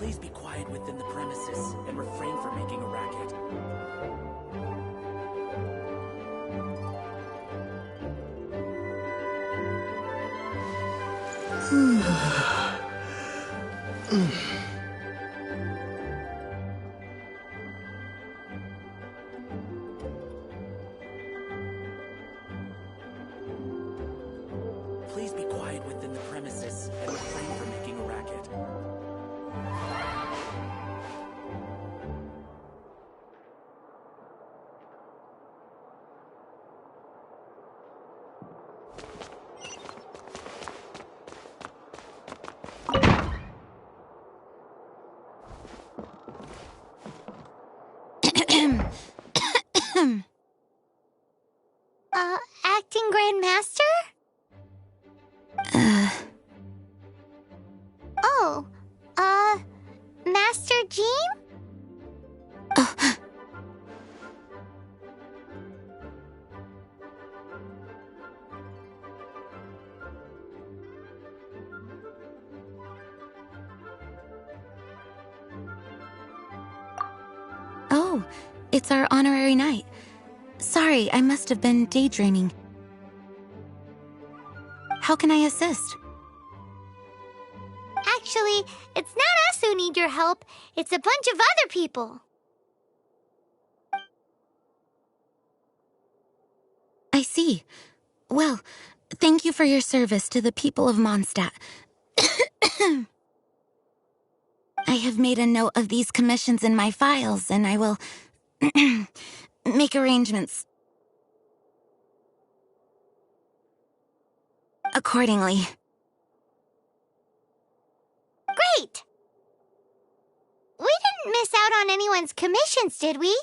Please be quiet within the premises and refrain from making a racket. Please be quiet within the premises and refrain from making a racket. Acting Grandmaster? Oh, Master Jean? Oh, it's our honorary knight. Sorry, I must have been daydreaming. How can I assist? Actually, it's not us who need your help. It's a bunch of other people. I see. Well, thank you for your service to the people of Mondstadt. I have made a note of these commissions in my files, and I will make arrangements accordingly. Great! We didn't miss out on anyone's commissions, did we?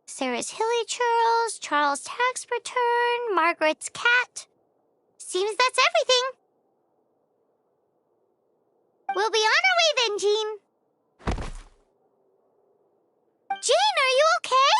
Sarah's Hilly Churls, Charles' tax return, Margaret's cat. Seems that's everything. We'll be on our way then, Jean. Jean, are you okay?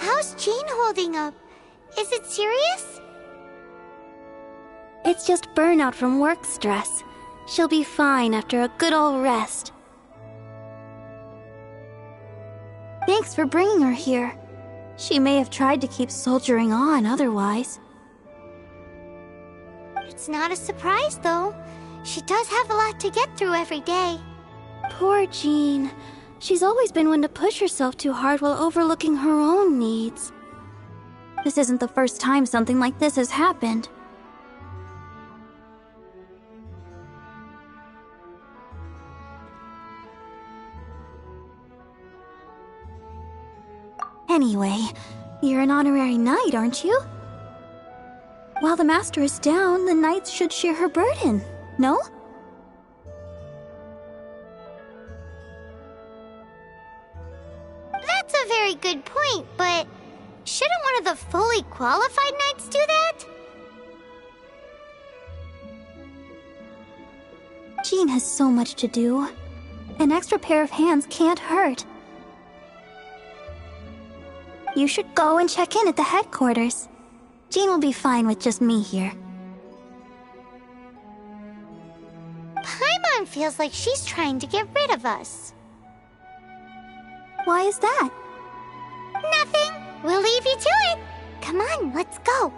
How's Jean holding up? Is it serious? It's just burnout from work stress. She'll be fine after a good old rest. Thanks for bringing her here. She may have tried to keep soldiering on otherwise. It's not a surprise, though. She does have a lot to get through every day. Poor Jean. She's always been one to push herself too hard while overlooking her own needs. This isn't the first time something like this has happened. Anyway, you're an honorary knight, aren't you? While the master is down, the knights should share her burden, no? That's a very good point, but shouldn't one of the fully qualified knights do that? Jean has so much to do. An extra pair of hands can't hurt. You should go and check in at the headquarters. Jean will be fine with just me here. Paimon feels like she's trying to get rid of us. Why is that? Nothing. We'll leave you to it. Come on, let's go.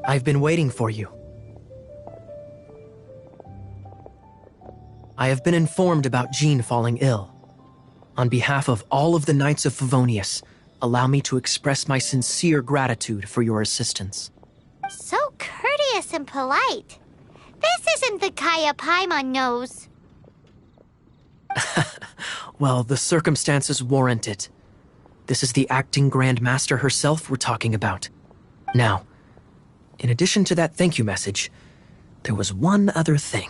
I've been waiting for you. I have been informed about Jean falling ill. On behalf of all of the Knights of Favonius, allow me to express my sincere gratitude for your assistance. So courteous and polite. This isn't the Kaya Paimon knows. Well, the circumstances warrant it. This is the acting Grand Master herself we're talking about. Now, in addition to that thank you message, there was one other thing.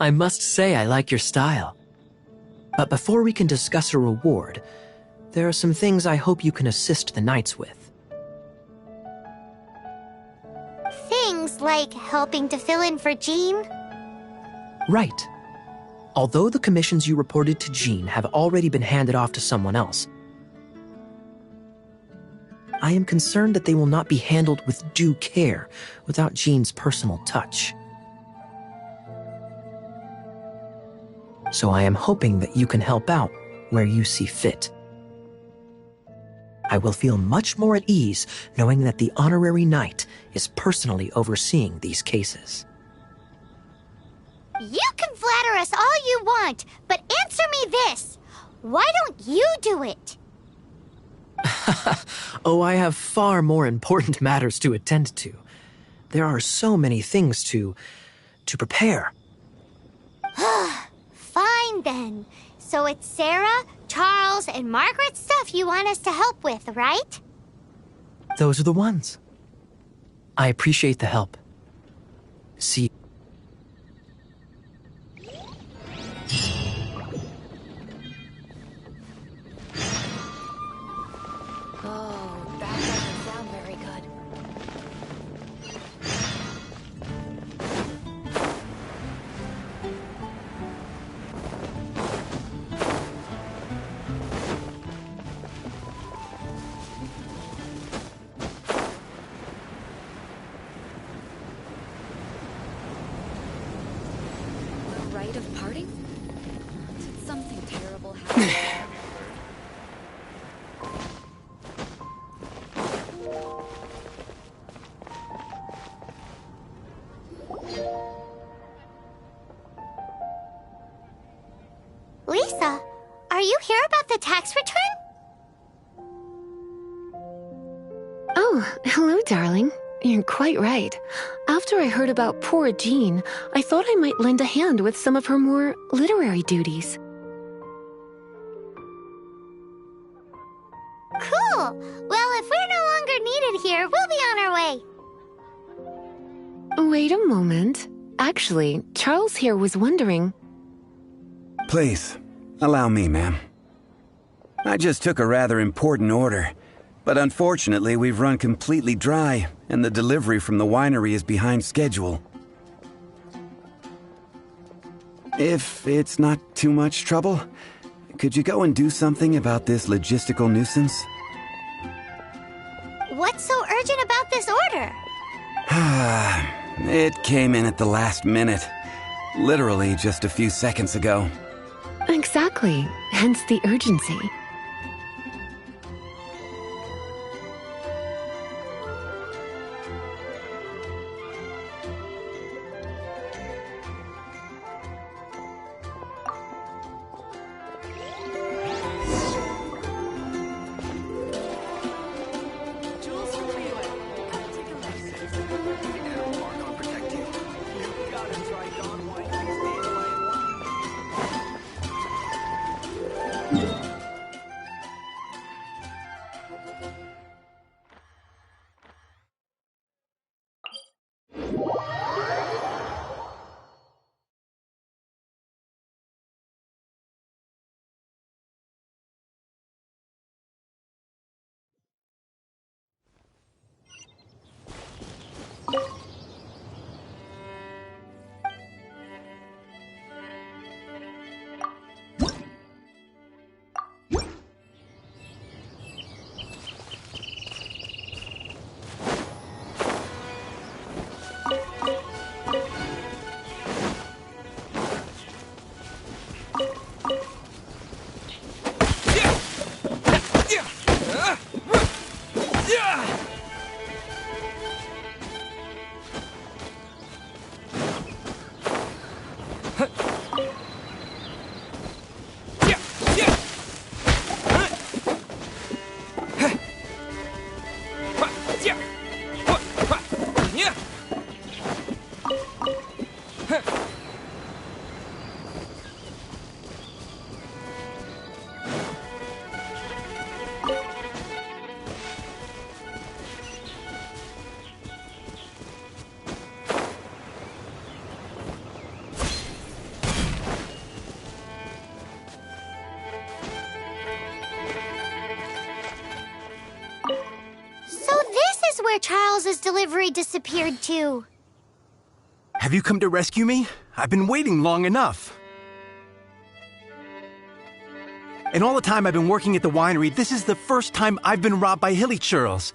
I must say I like your style. But before we can discuss a reward, there are some things I hope you can assist the Knights with. Things like helping to fill in for Jean? Right. Although the commissions you reported to Jean have already been handed off to someone else, I am concerned that they will not be handled with due care without Jean's personal touch. So I am hoping that you can help out where you see fit. I will feel much more at ease knowing that the honorary knight is personally overseeing these cases. You can flatter us all you want, but answer me this. Why don't you do it? Oh, I have far more important matters to attend to. There are so many things to prepare. Fine then. So it's Sarah, Charles, and Margaret's stuff you want us to help with, right? Those are the ones. I appreciate the help. See. Oh, that doesn't sound very good. The rite of parting? Did something terrible happen? Lisa, are you here about the tax return? Oh, hello, darling. You're quite right. After I heard about poor Jean, I thought I might lend a hand with some of her more literary duties. Cool. Well, if we're no longer needed here, we'll be on our way. Wait a moment. Actually, Charles here was wondering... Please, allow me, ma'am. I just took a rather important order, but unfortunately we've run completely dry, and the delivery from the winery is behind schedule. If it's not too much trouble, could you go and do something about this logistical nuisance? What's so urgent about this order? It came in at the last minute. Literally just a few seconds ago. Exactly. Hence the urgency. Charles's delivery disappeared too. Have you come to rescue me? I've been waiting long enough. In all the time I've been working at the winery, this is the first time I've been robbed by hilly churls.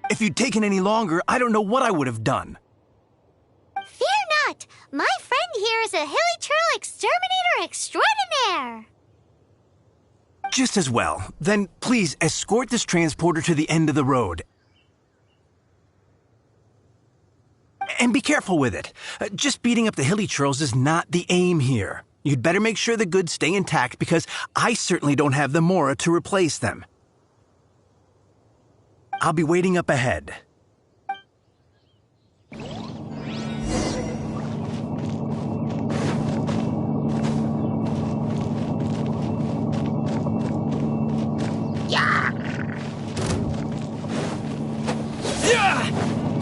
If you'd taken any longer, I don't know what I would have done. Fear not! My friend here is a hilly churl exterminator extraordinaire! Just as well. Then please escort this transporter to the end of the road. And be careful with it. Just beating up the hilly churls is not the aim here. You'd better make sure the goods stay intact because I certainly don't have the mora to replace them. I'll be waiting up ahead.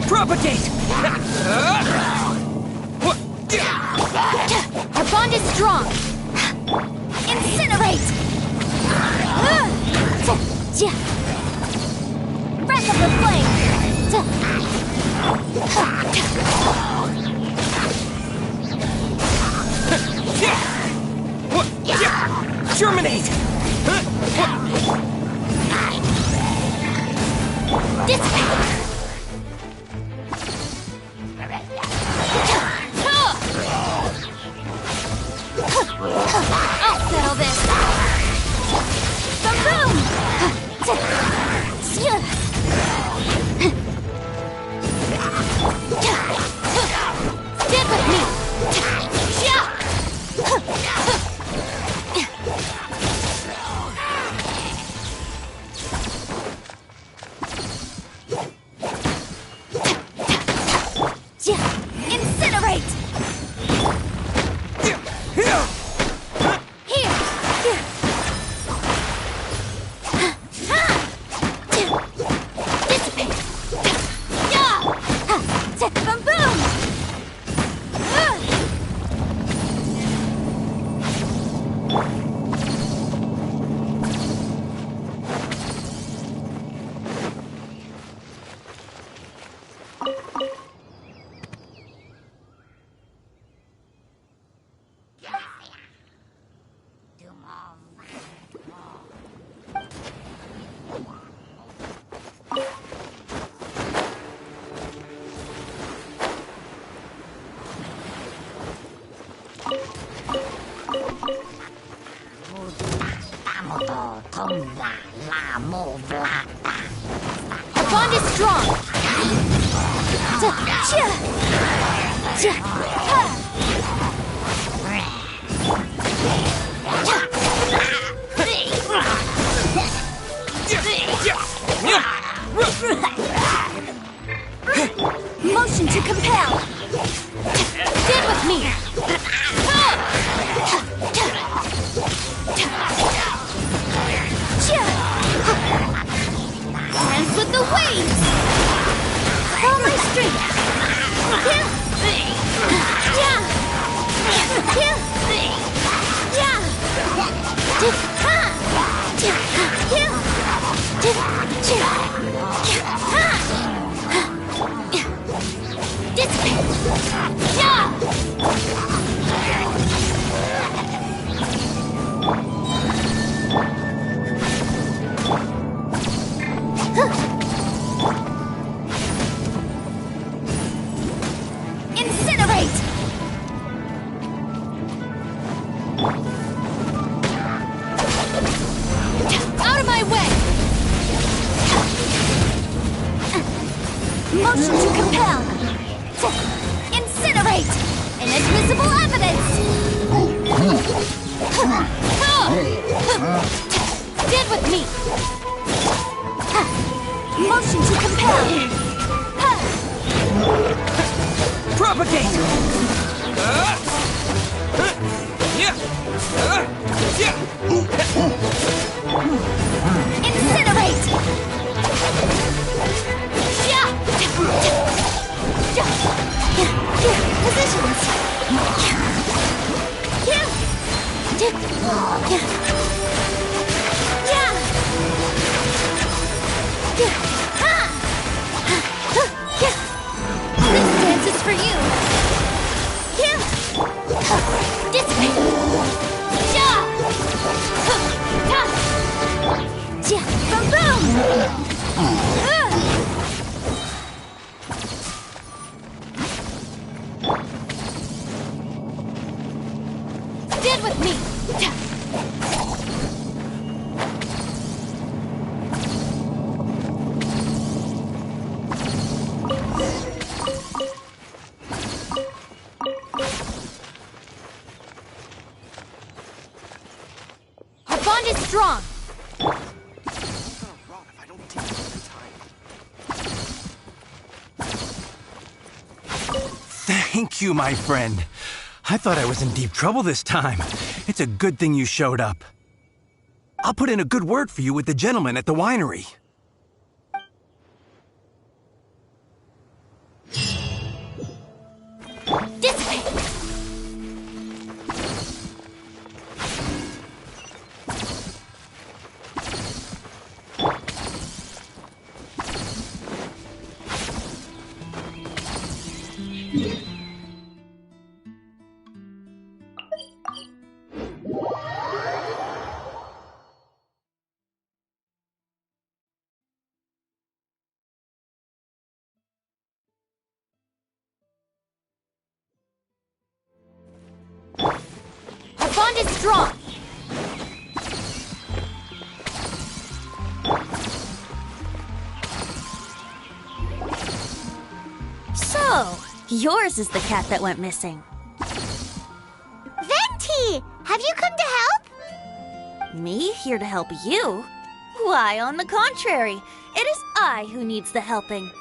Propagate! Our bond is strong. Incinerate! Breath of the flame! Germinate! Dissipate! I'll settle this! Boom! Stand with me! Incinerate! The bond is strong. Motion to compel. Stand with me. Dance with the waves. Follow my strength. Incinerate! Out of my way! Motion to compel! Incinerate! Inadmissible evidence! Stand with me! Motion to compel! Propagate! Incinerate! Positions! with me! Our bond is strong! Thank you, my friend. I thought I was in deep trouble this time. It's a good thing you showed up. I'll put in a good word for you with the gentleman at the winery. This way! Our bond is strong! So, yours is the cat that went missing. Venti! Have you come to help? Me here to help you? Why, on the contrary, it is I who needs the helping.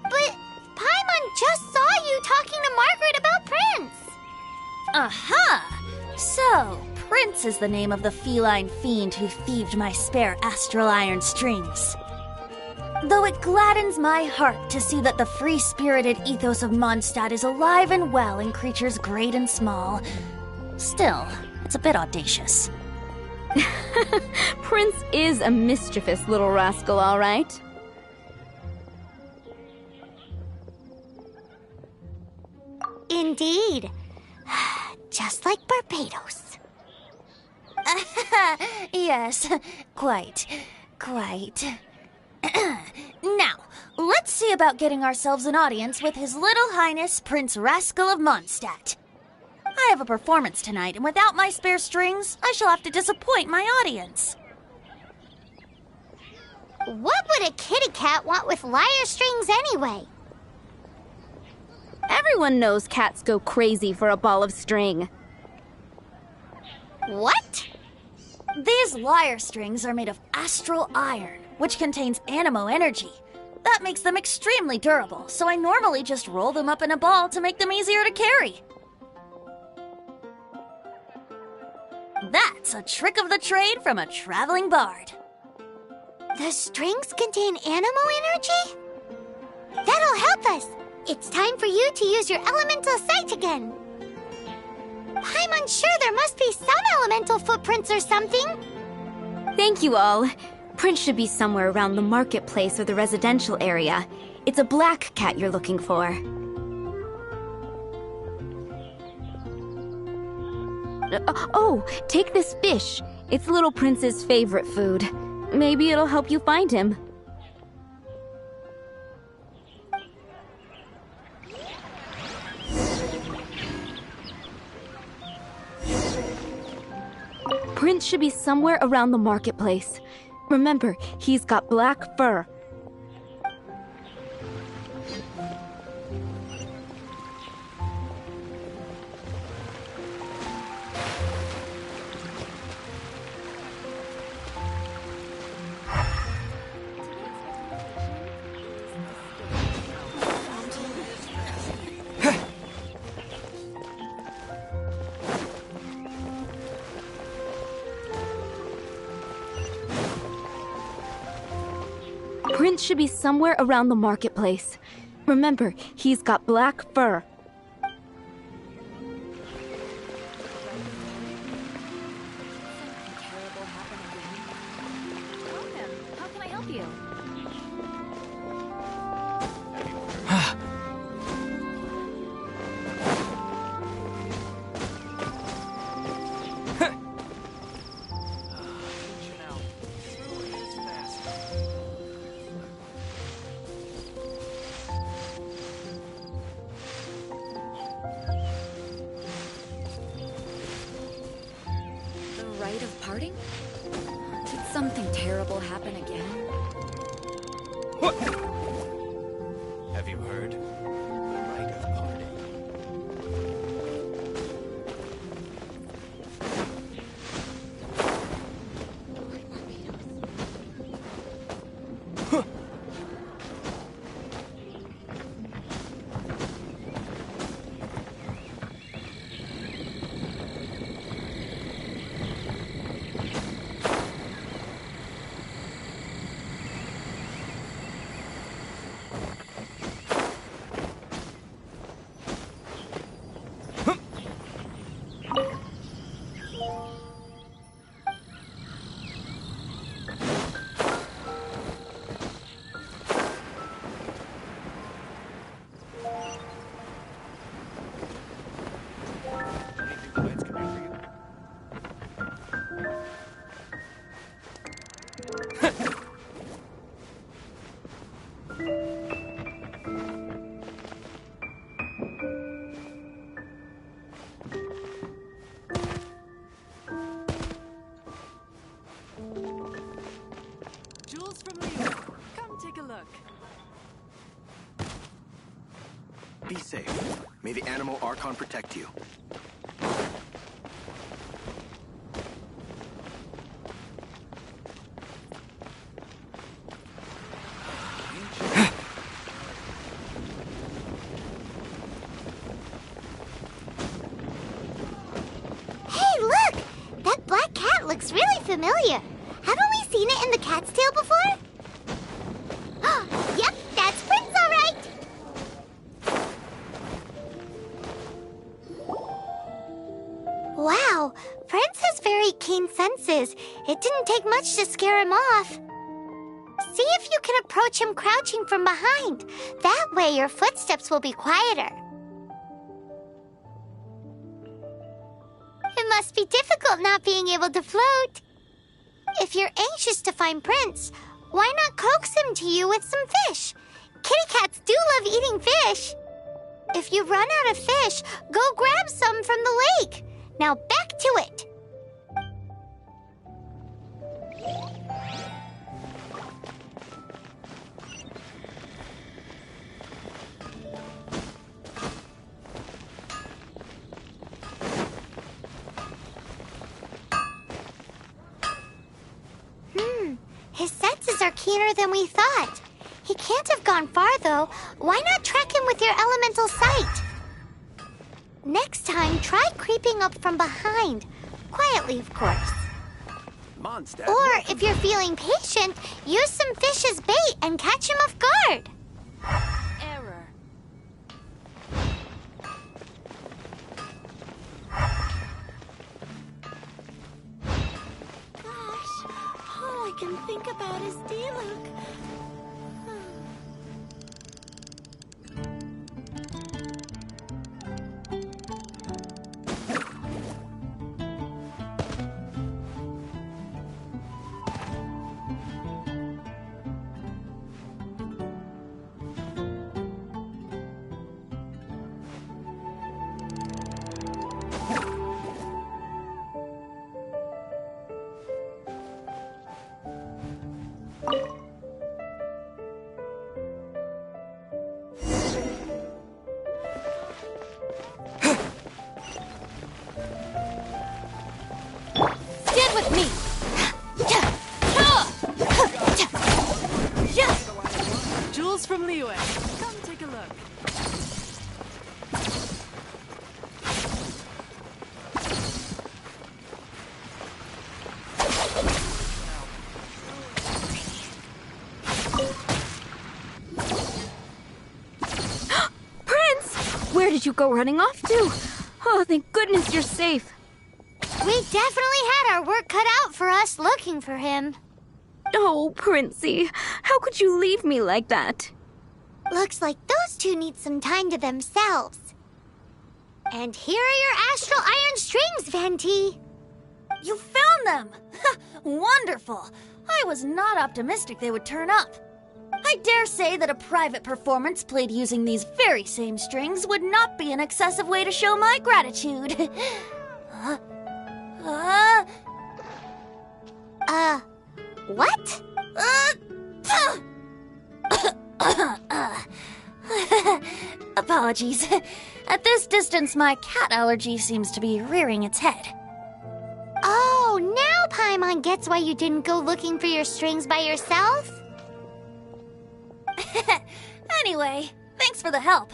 But Paimon just saw you talking to Margaret about Prince! Aha! So, Prince is the name of the feline fiend who thieved my spare astral iron strings. Though it gladdens my heart to see that the free-spirited ethos of Mondstadt is alive and well in creatures great and small, still, it's a bit audacious. Prince is a mischievous little rascal, all right. Indeed. Just like Barbados. Yes, quite. Now, let's see about getting ourselves an audience with His Little Highness Prince Rascal of Mondstadt. I have a performance tonight, and without my spare strings, I shall have to disappoint my audience. What would a kitty cat want with lyre strings anyway? Everyone knows cats go crazy for a ball of string. What? These lyre strings are made of astral iron, which contains animo energy. That makes them extremely durable, so I normally just roll them up in a ball to make them easier to carry. That's a trick of the trade from a traveling bard. The strings contain animo energy? That'll help us! It's time for you to use your elemental sight again! I'm unsure there must be some elemental footprints or something! Thank you all. Prince should be somewhere around the marketplace or the residential area. It's a black cat you're looking for. Oh, take this fish. It's Little Prince's favorite food. Maybe it'll help you find him. Prince should be somewhere around the marketplace. Remember, he's got black fur. Prince should be somewhere around the marketplace. Remember, he's got black fur. How can I help you? parting? Did something terrible happen again? Have you heard? The rite of parting. Jules from Leo. Come take a look. Be safe. May the animal Archon protect you. Hey, look! That black cat looks really familiar. Haven't we seen it in the cat's tail before? Yep, that's Prince, all right! Wow, Prince has very keen senses. It didn't take much to scare him off. See if you can approach him crouching from behind. That way your footsteps will be quieter. It must be difficult not being able to float. If you're anxious to find Prince, why not coax him to you with some fish? Kitty cats do love eating fish. If you run out of fish, go grab some from the lake. Now back to it. His senses are keener than we thought. He can't have gone far, though. Why not track him with your elemental sight? Next time, try creeping up from behind. Quietly, of course. Monster. Or, if you're feeling patient, use some fish as bait and catch him off guard. Error. Gosh, all I can think about is D-Luke. Stand with me! Jules from Leo. Come take a look. Prince! Where did you go running off to? Oh, thank goodness you're safe. We definitely had our work cut out for us looking for him. Oh, Princey, how could you leave me like that? Looks like those two need some time to themselves. And here are your astral iron strings, Venti. You found them! Wonderful! I was not optimistic they would turn up. I dare say that a private performance played using these very same strings would not be an excessive way to show my gratitude. What? Apologies. At this distance, my cat allergy seems to be rearing its head. Oh, now Paimon gets why you didn't go looking for your strings by yourself? Anyway, thanks for the help.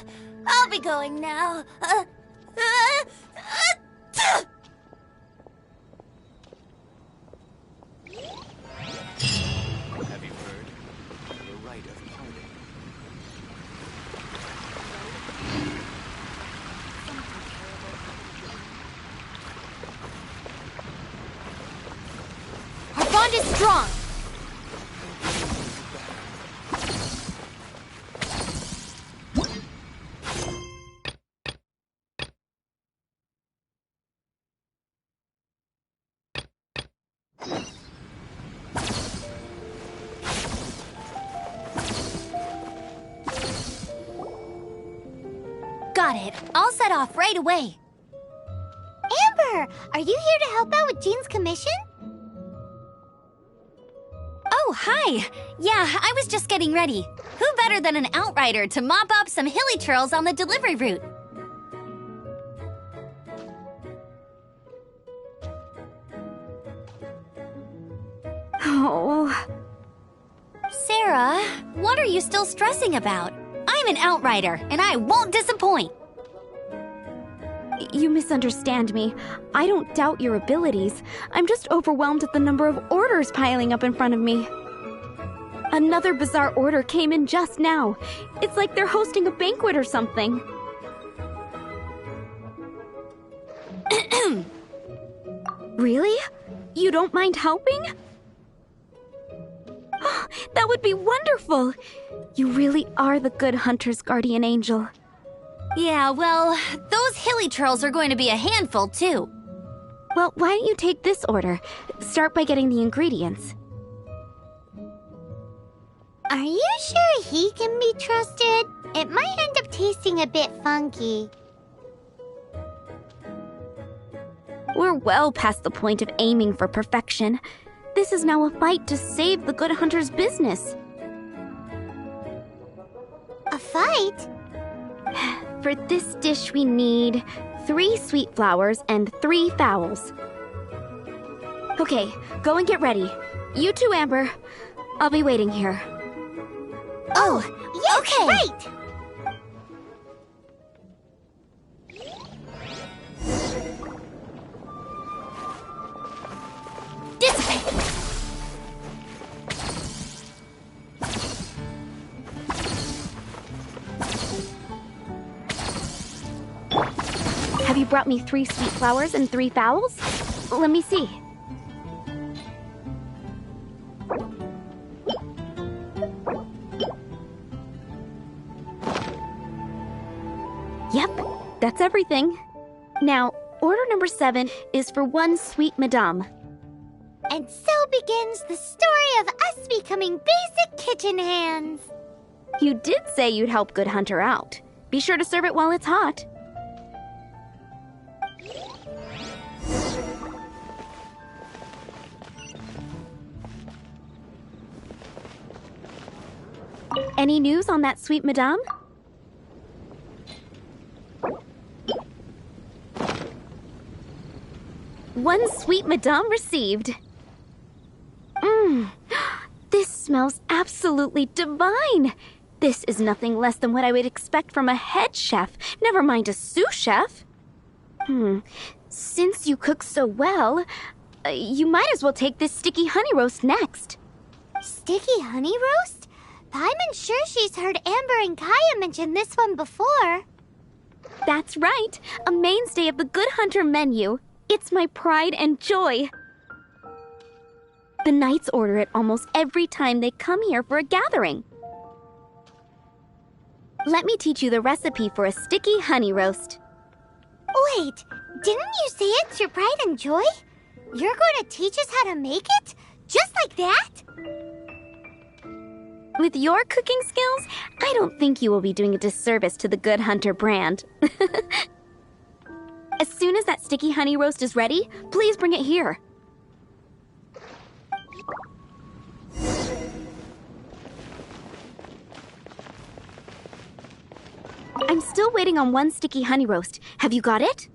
I'll be going now. Have you heard? The rite of parting. Our bond is strong. Got it. I'll set off right away. Amber, are you here to help out with Jean's commission? Oh, hi. Yeah, I was just getting ready. Who better than an outrider to mop up some hilly churls on the delivery route? Oh. Sarah, what are you still stressing about? I'm an outrider, and I won't disappoint. You misunderstand me. I don't doubt your abilities. I'm just overwhelmed at the number of orders piling up in front of me. Another bizarre order came in just now. It's like they're hosting a banquet or something. Really? You don't mind helping? That would be wonderful. You really are the good hunter's guardian angel. Yeah, well, those hilly churls are going to be a handful, too. Well, why don't you take this order? Start by getting the ingredients. Are you sure he can be trusted? It might end up tasting a bit funky. We're well past the point of aiming for perfection. This is now a fight to save the good hunter's business. A fight? For this dish, we need 3 sweet flowers and 3 fowls. Okay, go and get ready. You too, Amber. I'll be waiting here. Oh, yes, okay. Right! Dissipate! Have you brought me 3 sweet flowers and 3 fowls? Let me see. Yep, that's everything. Now, order number 7 is for 1 sweet madame. And so begins the story of us becoming basic kitchen hands. You did say you'd help Good Hunter out. Be sure to serve it while it's hot. Any news on that sweet madame? One sweet madame received. This smells absolutely divine. This is nothing less than what I would expect from a head chef, never mind a sous chef. Since you cook so well, you might as well take this sticky honey roast next. Sticky honey roast? I'm sure she's heard Amber and Kaya mention this one before. That's right, a mainstay of the Good Hunter menu. It's my pride and joy. The knights order it almost every time they come here for a gathering. Let me teach you the recipe for a sticky honey roast. Wait, didn't you say it's your pride and joy? You're going to teach us how to make it? Just like that? With your cooking skills, I don't think you will be doing a disservice to the Good Hunter brand. As soon as that sticky honey roast is ready, please bring it here. I'm still waiting on one sticky honey roast. Have you got it?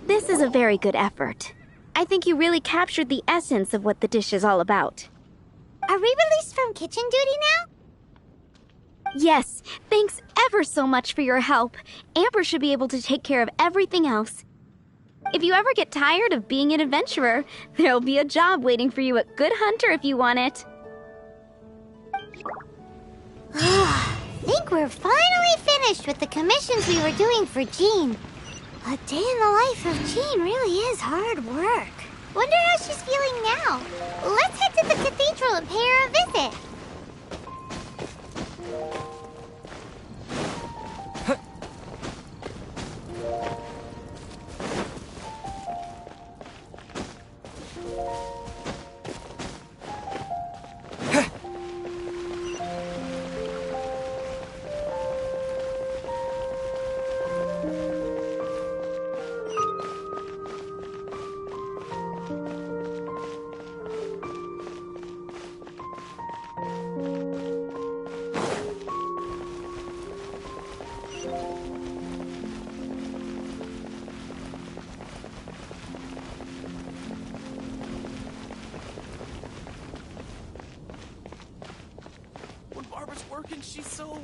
This is a very good effort. I think you really captured the essence of what the dish is all about. Are we released from kitchen duty now? Yes, thanks ever so much for your help. Amber should be able to take care of everything else. If you ever get tired of being an adventurer, there'll be a job waiting for you at Good Hunter if you want it. Think we're finally finished with the commissions we were doing for Jean. A day in the life of Jean really is hard work. Wonder how she's feeling now. Let's head to the cathedral and pay her a visit. When Barbara's working, she's so...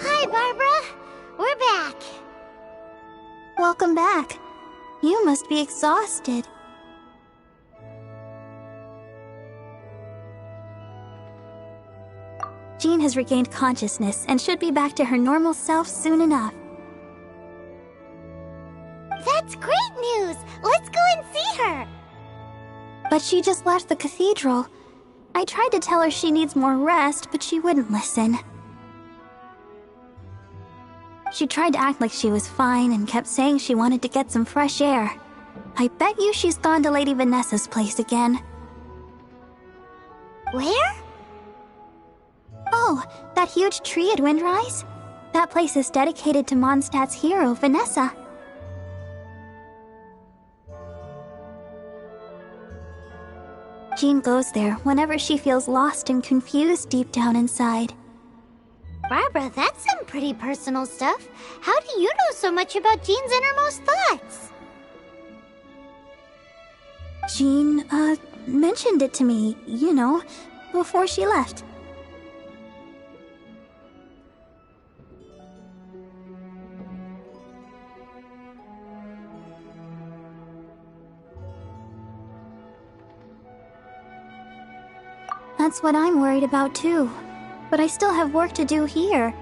Hi, Barbara. We're back. Welcome back. You must be exhausted. Jean has regained consciousness and should be back to her normal self soon enough. That's great news. Let's go and see her. But she just left the cathedral. I tried to tell her she needs more rest, but she wouldn't listen. She tried to act like she was fine and kept saying she wanted to get some fresh air. I bet you she's gone to Lady Vanessa's place again. Where? Oh, that huge tree at Windrise? That place is dedicated to Mondstadt's hero, Vanessa. Jean goes there whenever she feels lost and confused deep down inside. Barbara, that's some pretty personal stuff. How do you know so much about Jean's innermost thoughts? Jean, mentioned it to me, you know, before she left. That's what I'm worried about too. But I still have work to do here.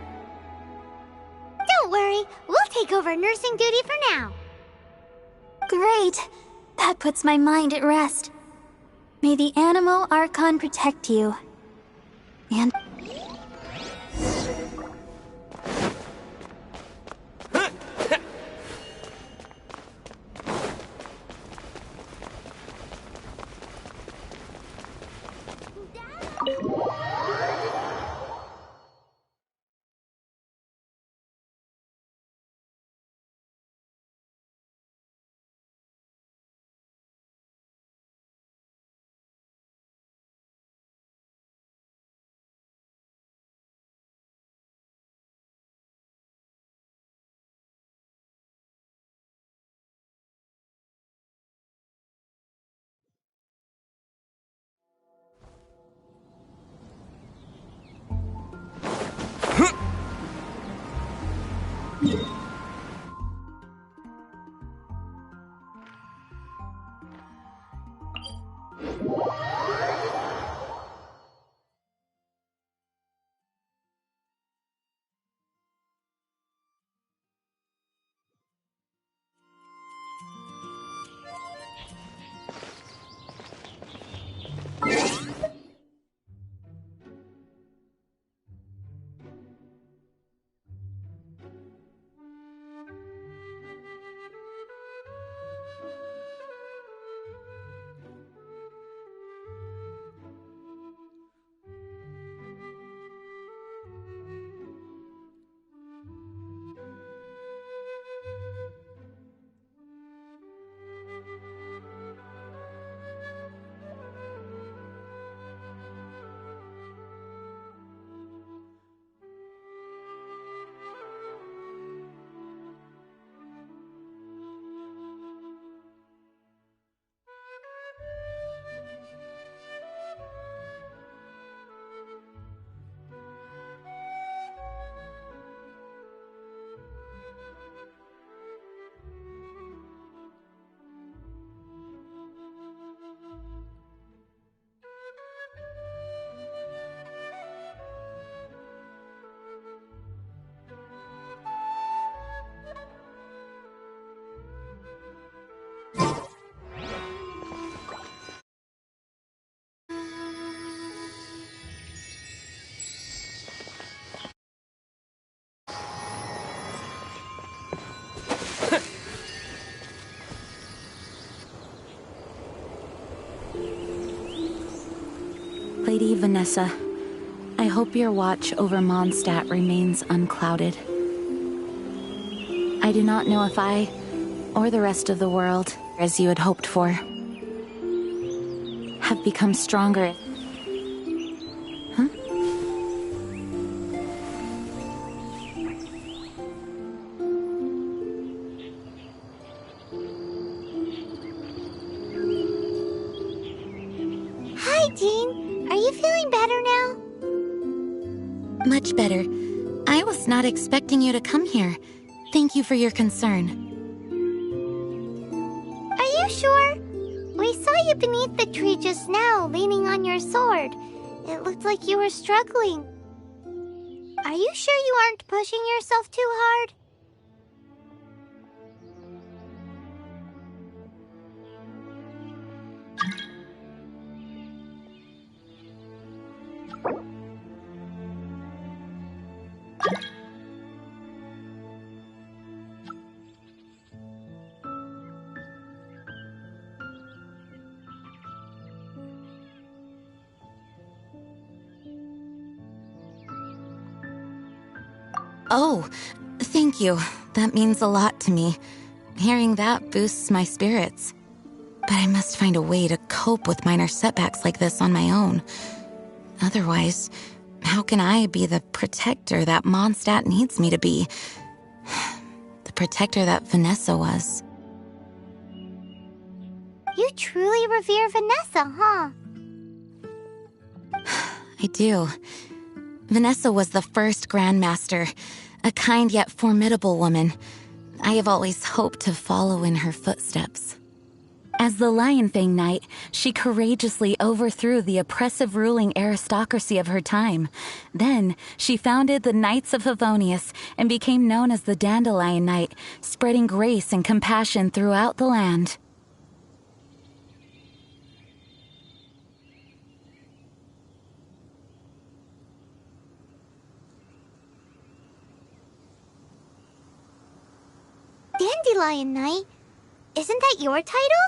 Don't worry, we'll take over nursing duty for now. Great! That puts my mind at rest. May the Animo Archon protect you. And... Lady Vanessa, I hope your watch over Mondstadt remains unclouded. I do not know if I, or the rest of the world, as you had hoped for, have become stronger. Huh? Hi, Jean. Are you feeling better now? Much better. I was not expecting you to come here. Thank you for your concern. Are you sure? We saw you beneath the tree just now, leaning on your sword. It looked like you were struggling. Are you sure you aren't pushing yourself too hard? Oh, thank you. That means a lot to me. Hearing that boosts my spirits. But I must find a way to cope with minor setbacks like this on my own. Otherwise, how can I be the protector that Mondstadt needs me to be? The protector that Vanessa was. You truly revere Vanessa, huh? I do. Vanessa was the first Grandmaster, a kind yet formidable woman. I have always hoped to follow in her footsteps. As the Lionfang Knight, she courageously overthrew the oppressive ruling aristocracy of her time. Then, she founded the Knights of Favonius and became known as the Dandelion Knight, spreading grace and compassion throughout the land. Dandelion Knight? Isn't that your title?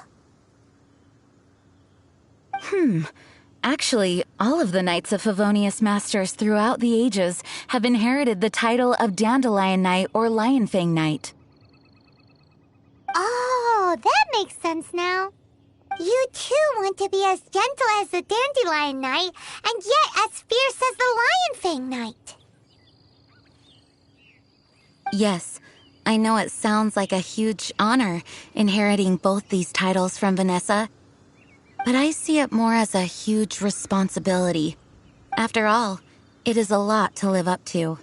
Actually, all of the Knights of Favonius Masters throughout the ages have inherited the title of Dandelion Knight or Lionfang Knight. Oh, that makes sense now. You too want to be as gentle as the Dandelion Knight, and yet as fierce as the Lionfang Knight. Yes, I know it sounds like a huge honor, inheriting both these titles from Vanessa, but I see it more as a huge responsibility. After all, it is a lot to live up to.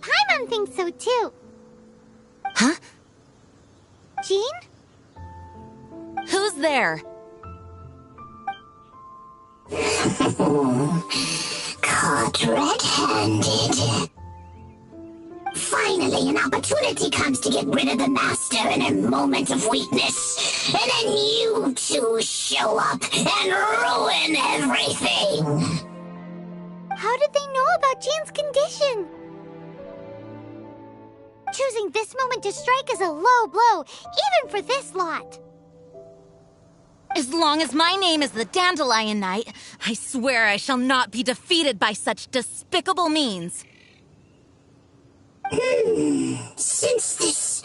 Paimon thinks so too. Huh? Jean? Who's there? Caught red-handed. Finally, an opportunity comes to get rid of the Master in a moment of weakness. And then you two show up and ruin everything. How did they know about Jean's condition? Choosing this moment to strike is a low blow, even for this lot. As long as my name is the Dandelion Knight, I swear I shall not be defeated by such despicable means. Since this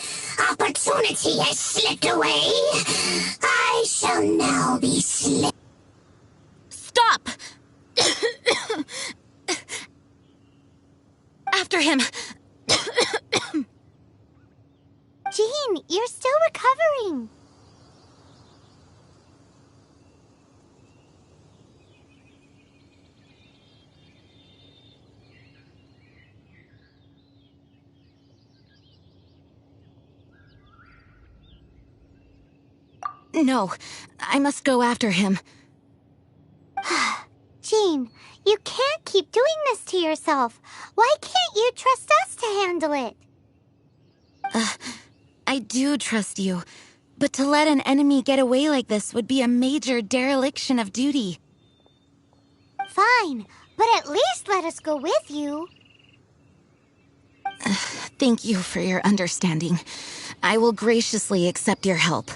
opportunity has slipped away, I shall now be Stop! After him! Jean, you're still recovering. No, I must go after him. You can't keep doing this to yourself. Why can't you trust us to handle it? I do trust you, but to let an enemy get away like this would be a major dereliction of duty. Fine, but at least let us go with you. Thank you for your understanding. I will graciously accept your help.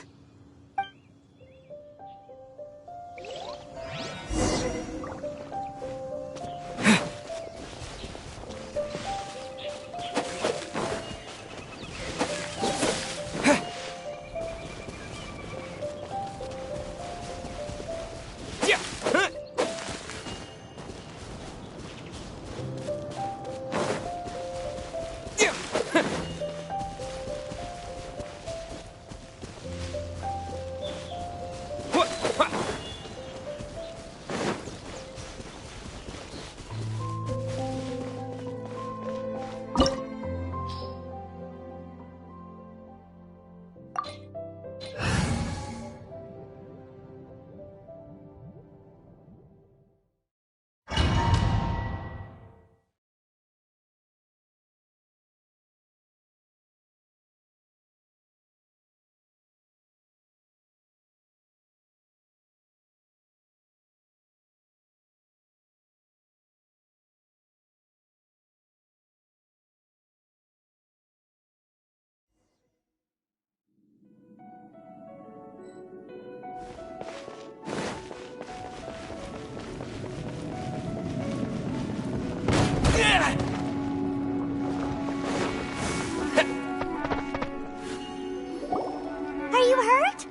Are you hurt?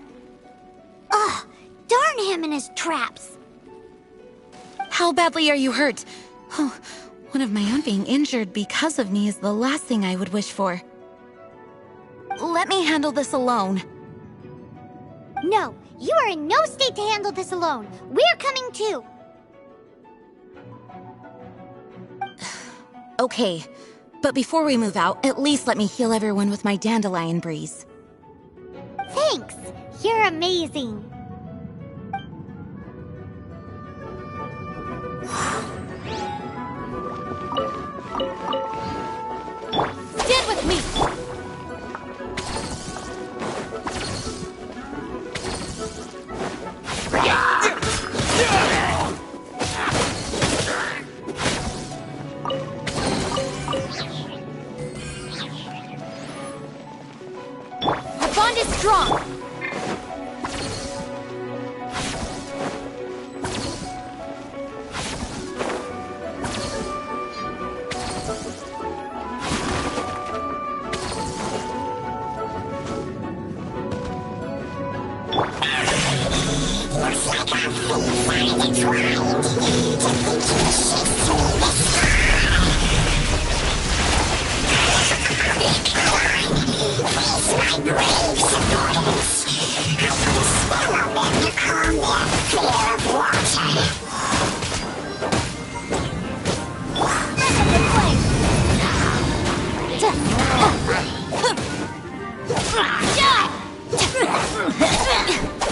Ugh, darn him and his traps. How badly are you hurt? Oh, one of my own being injured because of me is the last thing I would wish for. Let me handle this alone. No, you are in no state to handle this alone. We're coming too. Okay, but before we move out, at least let me heal everyone with my dandelion breeze. Thanks. You're amazing. Stand with me! Our bond is strong!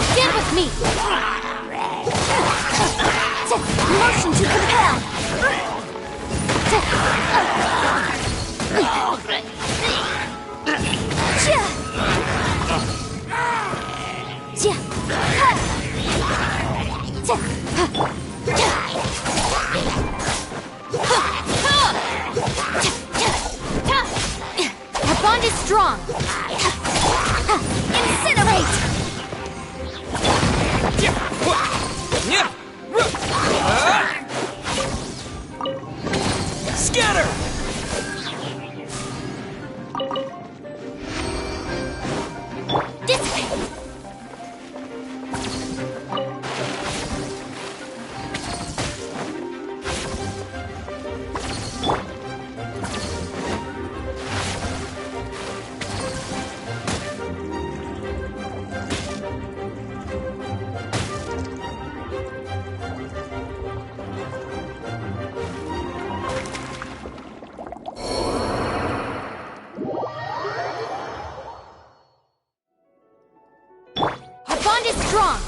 Stand with me! Motion to compel! Our bond is strong! Incinerate! Scatter! Dissipate! Our bond is strong!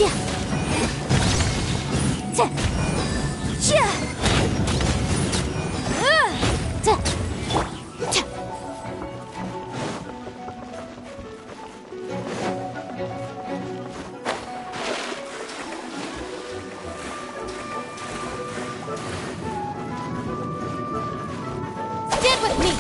Stand with me!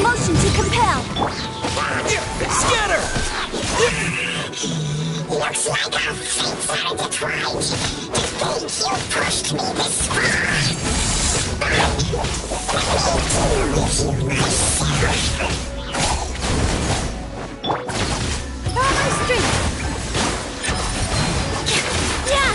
Motion to compel. Scatter! Looks like our fates are intertwined. To think you pushed me this far. But what will I do with you myself? Follow my strength. Yeah.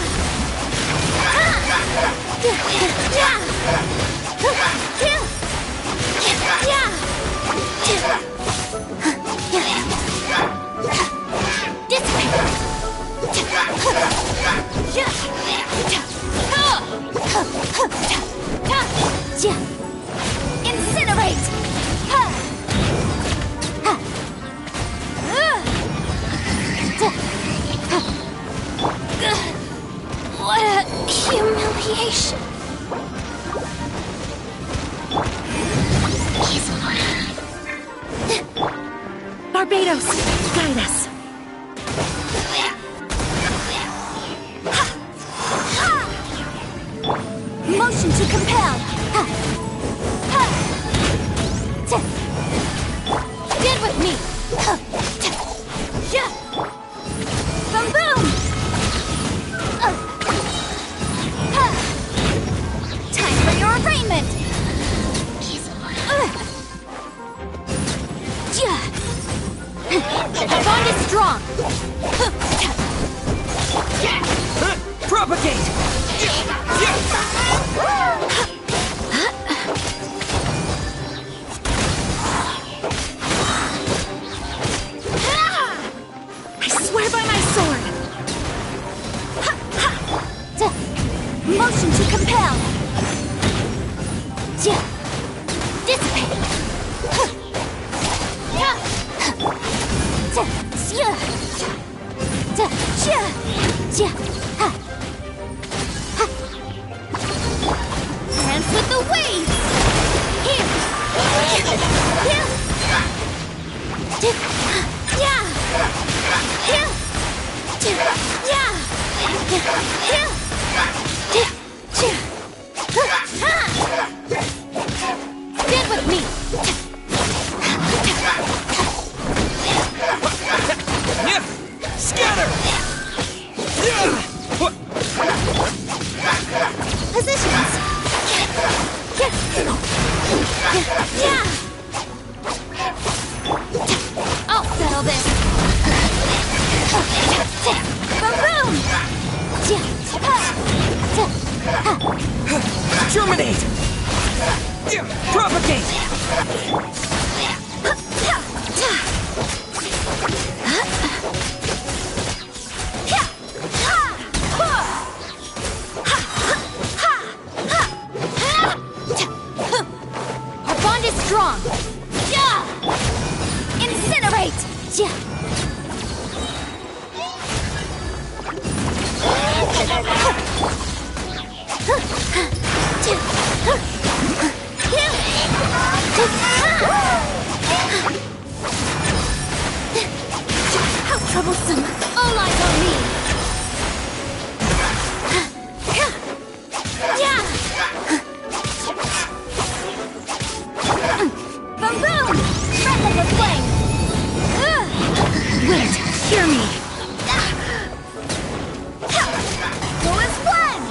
This way. Incinerate. What a humiliation. Barbados, guide us. Motion to compel. Get with me. Boom boom. Time for your arraignment. Dissipate! Dance with the waves! Stand with me! Scatter! Positions! I'll settle this! Boom! Germinate! Propagate! Our bond is strong! Incinerate! How troublesome! All eyes on me! Boom boom! Breath of the flame! Wait, hear me. Go as one!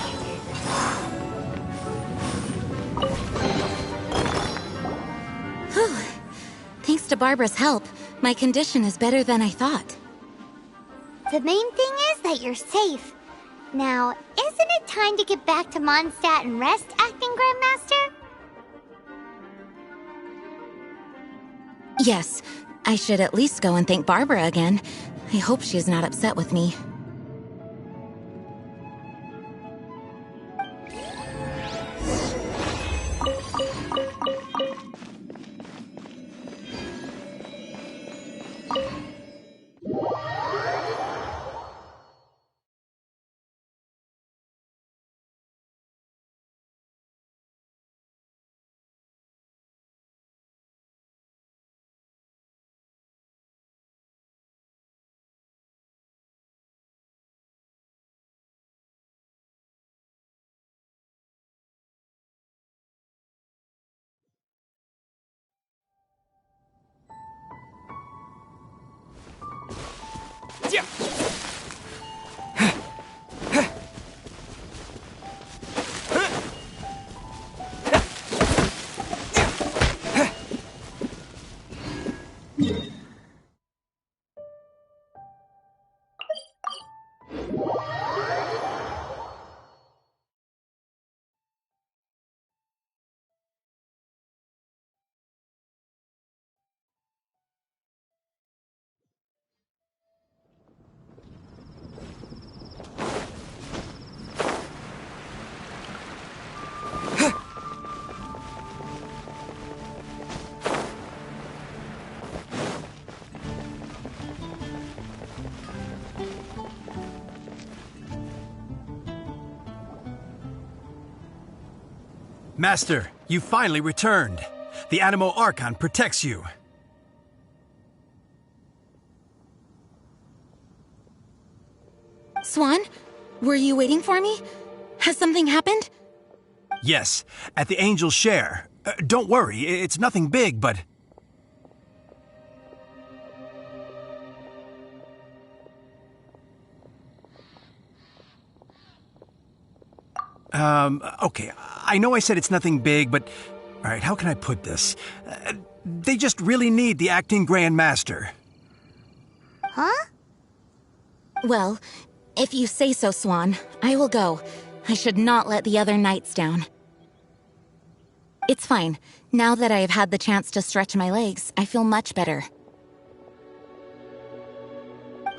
Whew. Thanks to Barbara's help, my condition is better than I thought. The main thing is that you're safe. Now, isn't it time to get back to Mondstadt and rest, Acting Grandmaster? Yes, I should at least go and thank Barbara again. I hope she's not upset with me. Master, you finally returned. The Animo Archon protects you. Swan, were you waiting for me? Has something happened? Yes, at the Angel's Share. Don't worry, it's nothing big, but... Okay, I know I said it's nothing big, but... Alright, how can I put this? They just really need the Acting Grand Master. Huh? Well, if you say so, Swan, I will go. I should not let the other knights down. It's fine. Now that I have had the chance to stretch my legs, I feel much better.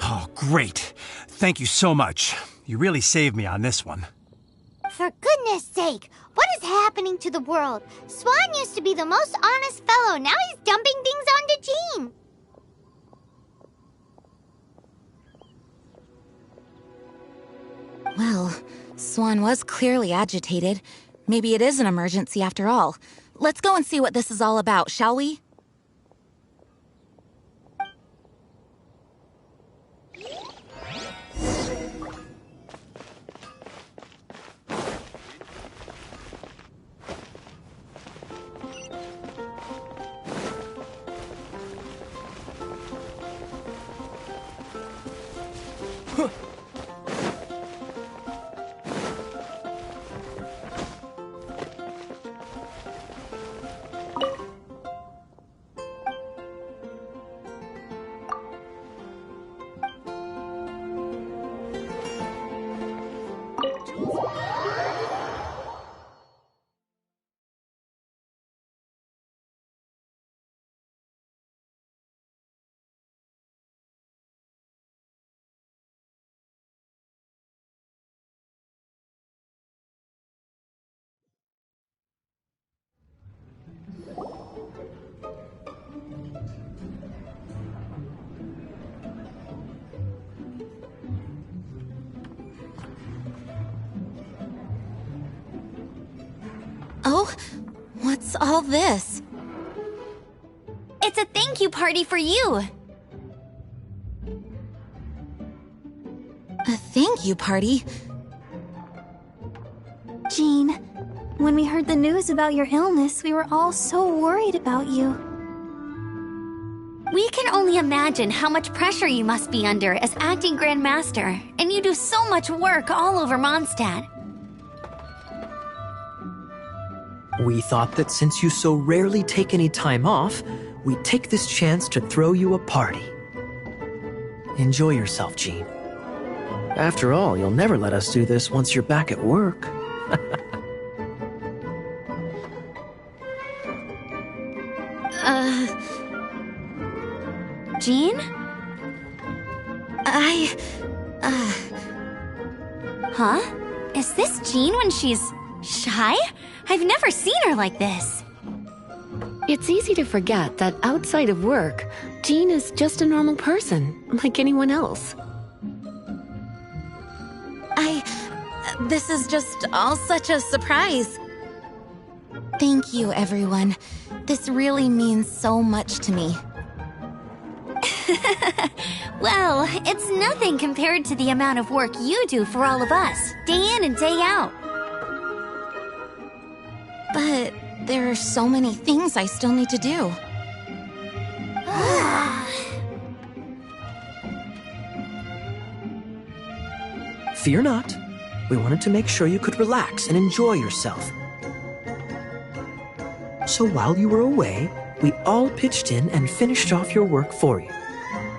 Oh, great. Thank you so much. You really saved me on this one. For goodness sake, What is happening to the world? Swan used to be the most honest fellow. Now he's dumping things onto Jean. Well, Swan was clearly agitated. Maybe it is an emergency after all. Let's go and see what this is all about, shall we? Oh, what's all this? It's a thank you party for you. A thank you party? Jean, when we heard the news about your illness, we were all so worried about you. We can only imagine how much pressure you must be under as acting Grand Master, and you do so much work all over Mondstadt. We thought that since you so rarely take any time off, we'd take this chance to throw you a party. Enjoy yourself, Jean. After all, you'll never let us do this once you're back at work. Jean? Huh? Is this Jean when she's shy? I've never seen her like this. It's easy to forget that outside of work, Jean is just a normal person, like anyone else. This is just all such a surprise. Thank you, everyone. This really means so much to me. Well, it's nothing compared to the amount of work you do for all of us, day in and day out. But there are so many things I still need to do. Fear not. We wanted to make sure you could relax and enjoy yourself. So while you were away, we all pitched in and finished off your work for you.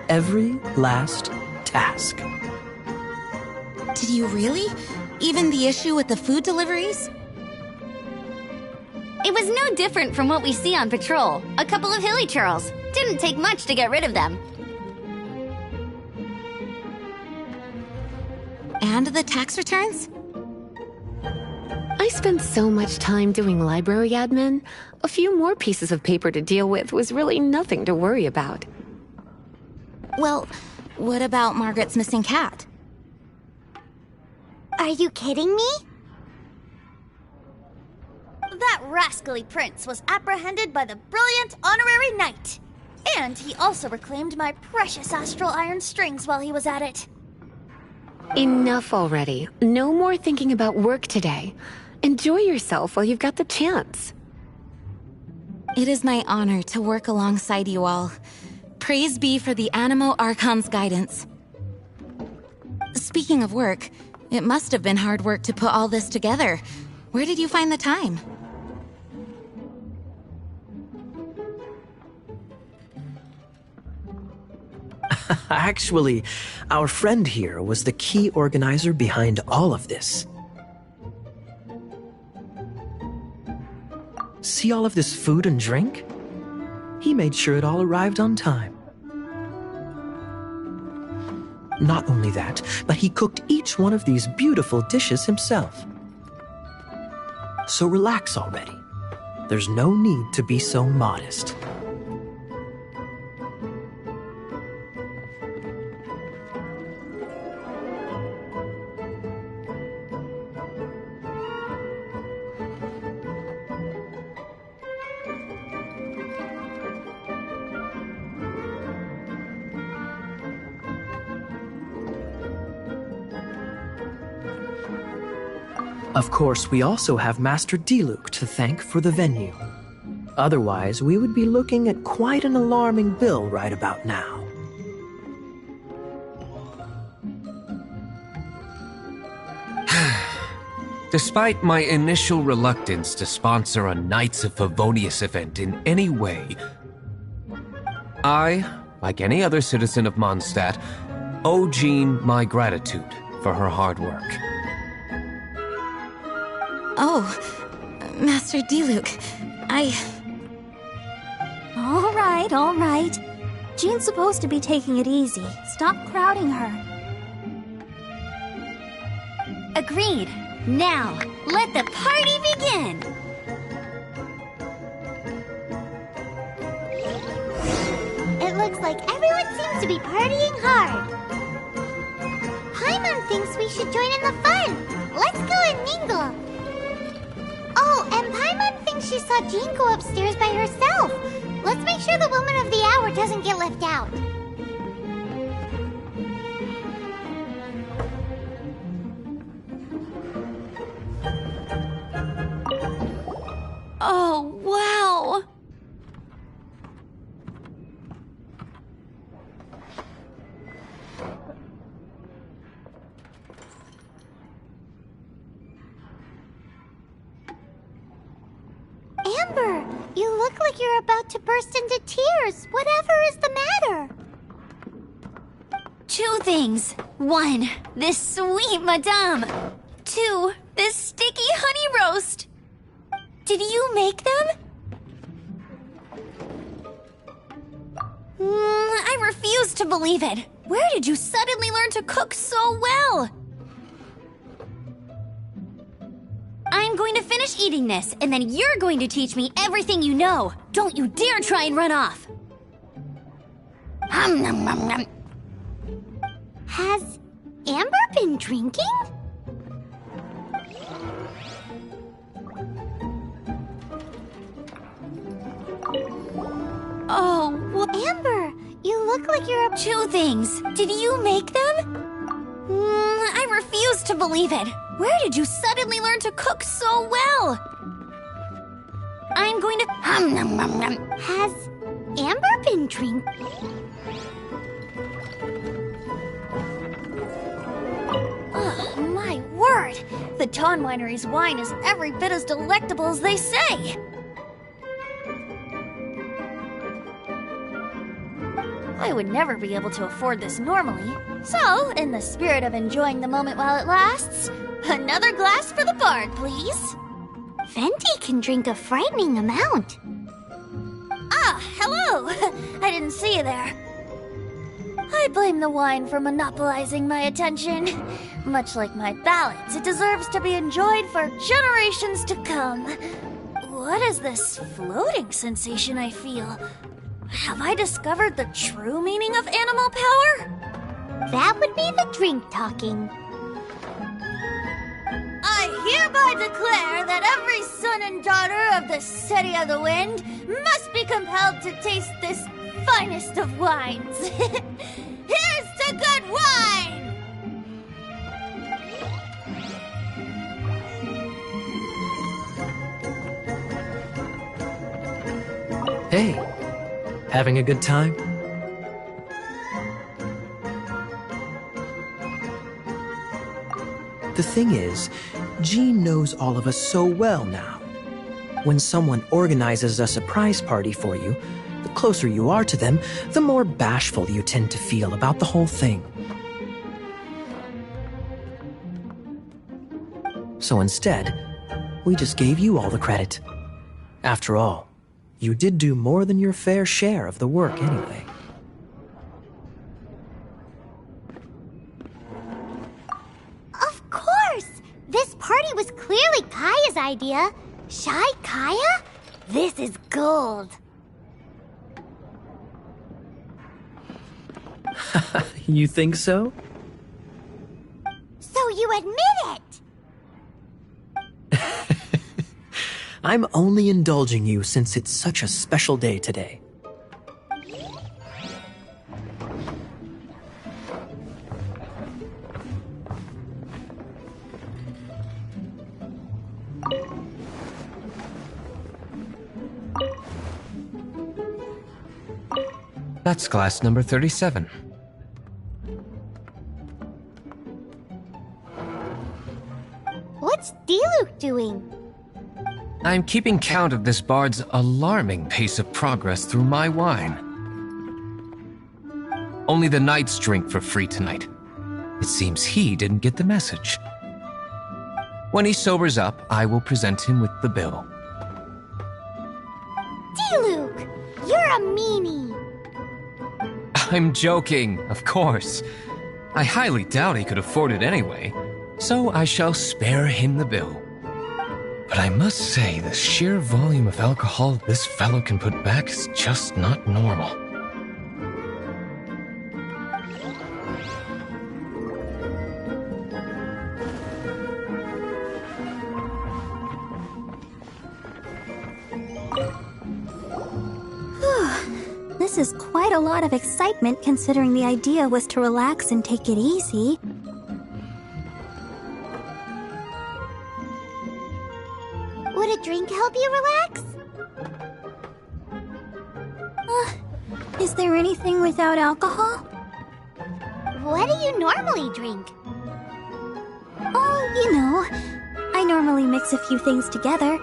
Every last task. Did you really? Even the issue with the food deliveries? It was no different from what we see on patrol. A couple of hilly churls. Didn't take much to get rid of them. And the tax returns? I spent so much time doing library admin, a few more pieces of paper to deal with was really nothing to worry about. Well, what about Margaret's missing cat? Are you kidding me? That rascally prince was apprehended by the brilliant honorary knight. And he also reclaimed my precious astral iron strings while he was at it. Enough already. No more thinking about work today. Enjoy yourself while you've got the chance. It is my honor to work alongside you all. Praise be for the Animo Archon's guidance. Speaking of work, it must have been hard work to put all this together. Where did you find the time? Actually, our friend here was the key organizer behind all of this. See all of this food and drink? He made sure it all arrived on time. Not only that, but he cooked each one of these beautiful dishes himself. So relax already. There's no need to be so modest. Of course, we also have Master Diluc to thank for the venue. Otherwise, we would be looking at quite an alarming bill right about now. Despite my initial reluctance to sponsor a Knights of Favonius event in any way, I, like any other citizen of Mondstadt, owe Jean my gratitude for her hard work. Oh, Master Diluc, All right. Jean's supposed to be taking it easy. Stop crowding her. Agreed. Now, let the party begin! It looks like everyone seems to be partying hard. Paimon thinks we should join in the fun. Let's go and mingle. Oh, and Paimon thinks she saw Jean go upstairs by herself. Let's make sure the woman of the hour doesn't get left out. Oh, wow! Amber, you look like you're about to burst into tears. Whatever is the matter? 2 things. 1, this sweet madame. 2, this sticky honey roast. Did you make them? I refuse to believe it. Where did you suddenly learn to cook so well? I'm going to finish eating this, and then you're going to teach me everything you know. Don't you dare try and run off. Has Amber been drinking? Oh, what? Amber, you look like you're 2 things. Did you make them? I refuse to believe it. Where did you suddenly learn to cook so well? I'm going to... Has Amber been drinking? Oh, my word. The Dawn Winery's wine is every bit as delectable as they say. I would never be able to afford this normally. So, in the spirit of enjoying the moment while it lasts, another glass for the bard, please. Venti can drink a frightening amount. Ah, hello! I didn't see you there. I blame the wine for monopolizing my attention. Much like my ballads, it deserves to be enjoyed for generations to come. What is this floating sensation I feel? Have I discovered the true meaning of animal power? That would be the drink talking. I hereby declare that every son and daughter of the City of the Wind must be compelled to taste this finest of wines. Here's to good wine! Hey, having a good time? The thing is, Jean knows all of us so well now. When someone organizes a surprise party for you, the closer you are to them, the more bashful you tend to feel about the whole thing. So instead, we just gave you all the credit. After all, you did do more than your fair share of the work anyway. Of course! This party party was clearly Kaya's idea. Shy Kaya? This is gold. You think so? So you admit it! I'm only indulging you since it's such a special day today. That's glass number 37. What's Diluc doing? I'm keeping count of this bard's alarming pace of progress through my wine. Only the knights drink for free tonight. It seems he didn't get the message. When he sobers up, I will present him with the bill. Diluc, you're a meanie. I'm joking, of course. I highly doubt he could afford it anyway, so I shall spare him the bill. But I must say, the sheer volume of alcohol this fellow can put back is just not normal. This is quite a lot of excitement considering the idea was to relax and take it easy. Would a drink help you relax? Is there anything without alcohol? What do you normally drink? Oh, you know, I normally mix a few things together,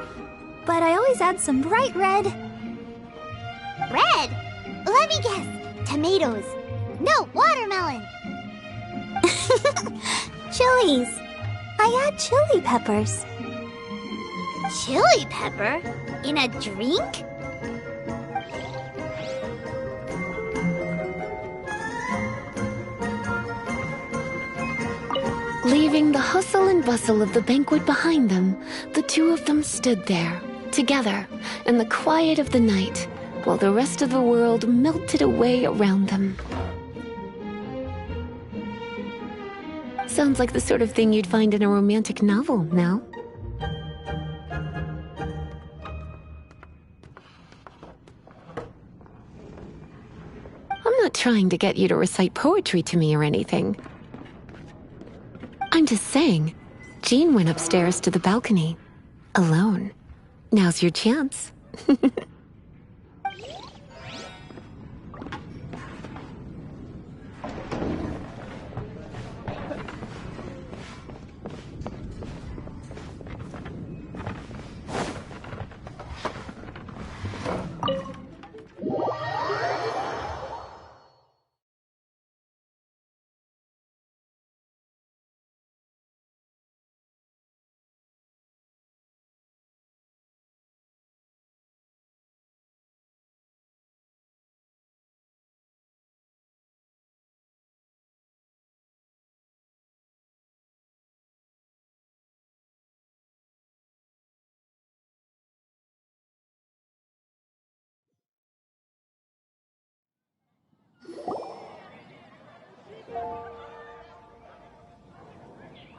but I always add some bright red. Red? Let me guess. Tomatoes. No, watermelon. Chilies. I add chili peppers. Chili pepper? In a drink? Leaving the hustle and bustle of the banquet behind them, the two of them stood there, together, in the quiet of the night, while the rest of the world melted away around them. Sounds like the sort of thing you'd find in a romantic novel, no? I'm not trying to get you to recite poetry to me or anything. I'm just saying, Jean went upstairs to the balcony, alone. Now's your chance.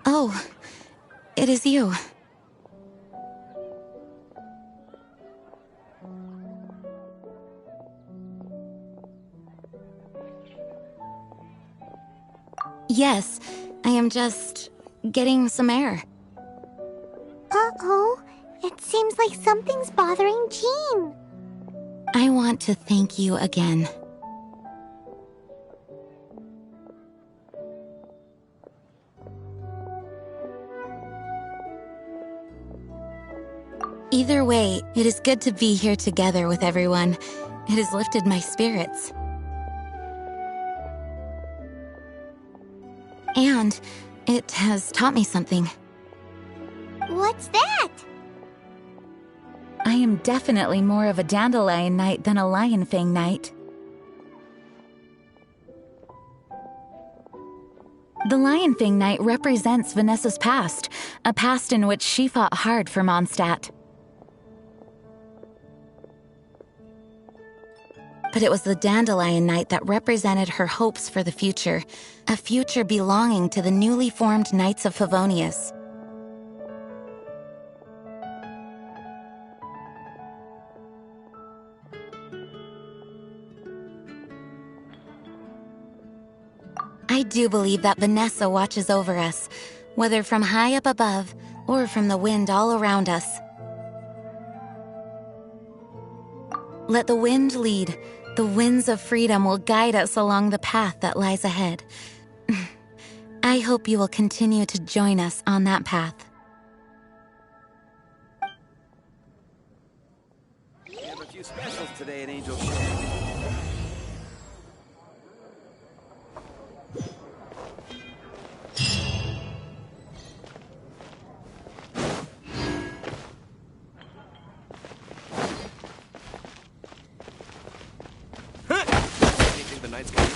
Oh, it is you. Yes, I am just getting some air. Uh-oh. It seems like something's bothering Jean. I want to thank you again. Either way, it is good to be here together with everyone. It has lifted my spirits. And it has taught me something. What's that? I am definitely more of a dandelion knight than a lion fang knight. The Lion Fang Knight represents Vanessa's past, a past in which she fought hard for Mondstadt. But it was the Dandelion Knight that represented her hopes for the future, a future belonging to the newly formed Knights of Favonius. I do believe that Vanessa watches over us, whether from high up above or from the wind all around us. Let the wind lead. The winds of freedom will guide us along the path that lies ahead. I hope you will continue to join us on that path. We have a few specials today at Angel Shore. Anything the Knights can do?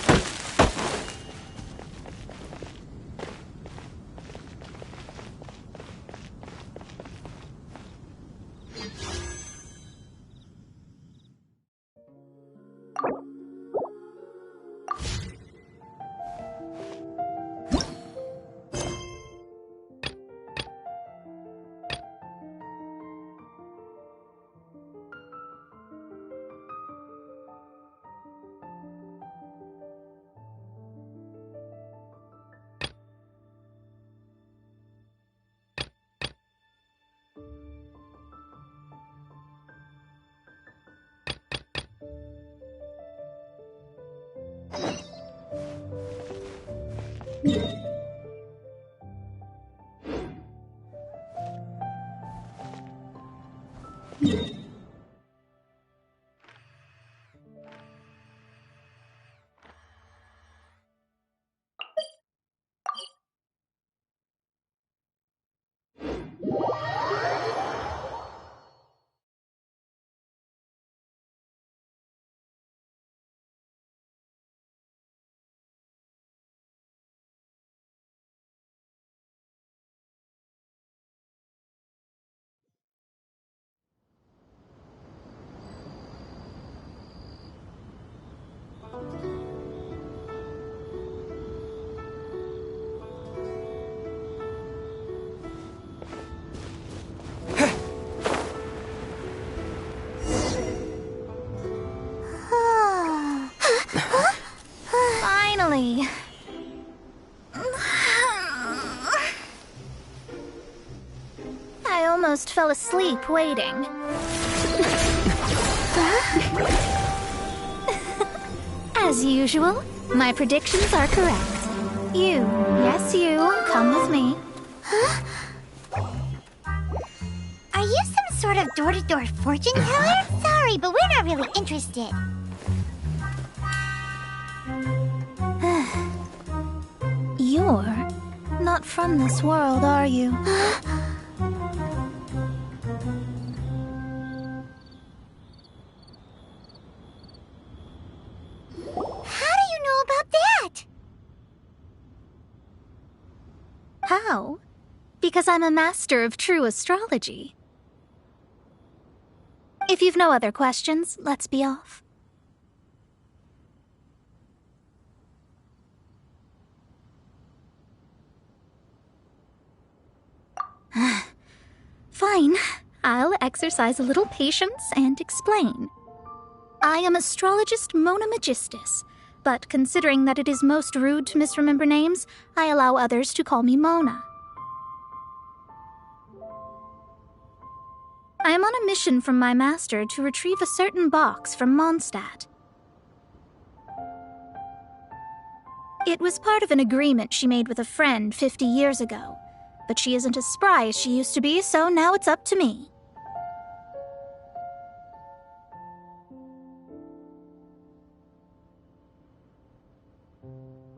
Finally. I almost fell asleep waiting. As usual, my predictions are correct. You, yes you, come with me. Are you some sort of door-to-door fortune teller? Sorry, but we're not really interested. You're not from this world, are you? How do you know about that? How? Because I'm a master of true astrology. If you've no other questions, let's be off. Fine. I'll exercise a little patience and explain. I am astrologist Mona Magistus, but considering that it is most rude to misremember names, I allow others to call me Mona. I am on a mission from my master to retrieve a certain box from Mondstadt. It was part of an agreement she made with a friend 50 years ago, but she isn't as spry as she used to be, so now it's up to me.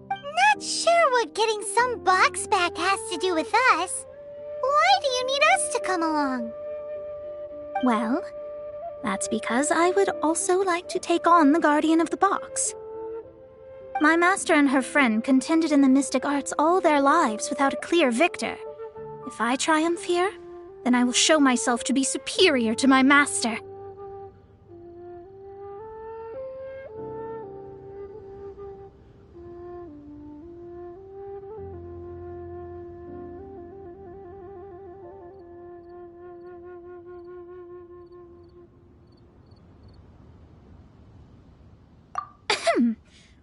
Not sure what getting some box back has to do with us. Why do you need us to come along? Well, that's because I would also like to take on the Guardian of the Box. My master and her friend contended in the mystic arts all their lives without a clear victor. If I triumph here, then I will show myself to be superior to my master.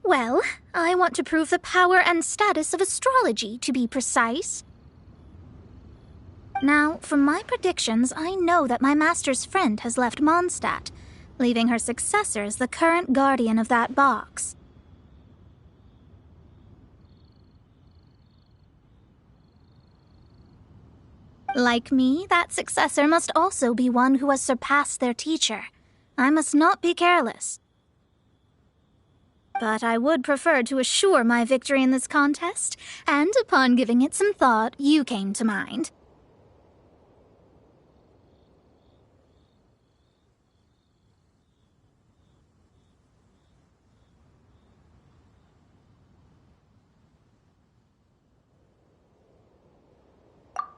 Well, I want to prove the power and status of astrology, to be precise. Now, from my predictions, I know that my master's friend has left Mondstadt, leaving her successor as the current guardian of that box. Like me, that successor must also be one who has surpassed their teacher. I must not be careless. But I would prefer to assure my victory in this contest, and upon giving it some thought, you came to mind.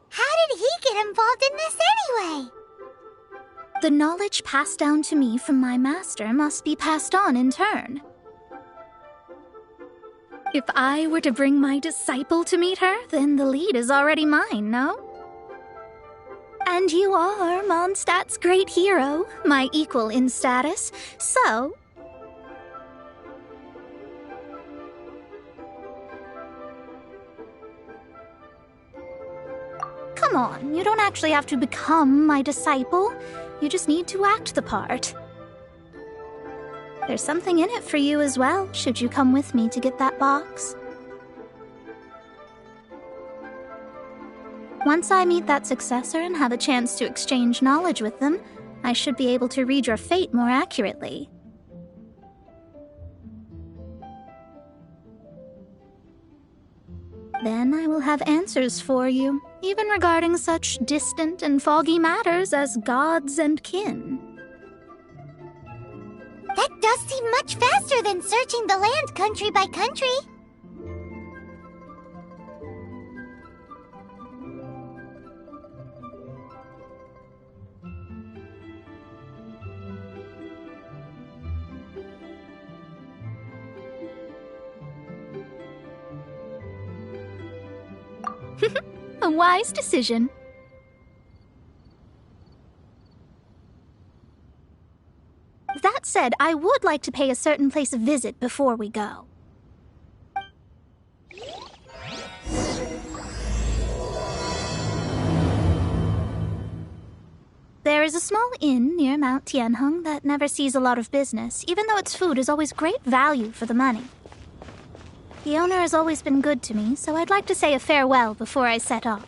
How did he get involved in this anyway? The knowledge passed down to me from my master must be passed on in turn. If I were to bring my disciple to meet her, then the lead is already mine, no? And you are Mondstadt's great hero, my equal in status, so... Come on, you don't actually have to become my disciple. You just need to act the part. There's something in it for you as well, should you come with me to get that box. Once I meet that successor and have a chance to exchange knowledge with them, I should be able to read your fate more accurately. Then I will have answers for you, even regarding such distant and foggy matters as gods and kin. That does seem much faster than searching the land country by country. A wise decision. That said, I would like to pay a certain place a visit before we go. There is a small inn near Mount Tianheng that never sees a lot of business, even though its food is always great value for the money. The owner has always been good to me, so I'd like to say a farewell before I set off.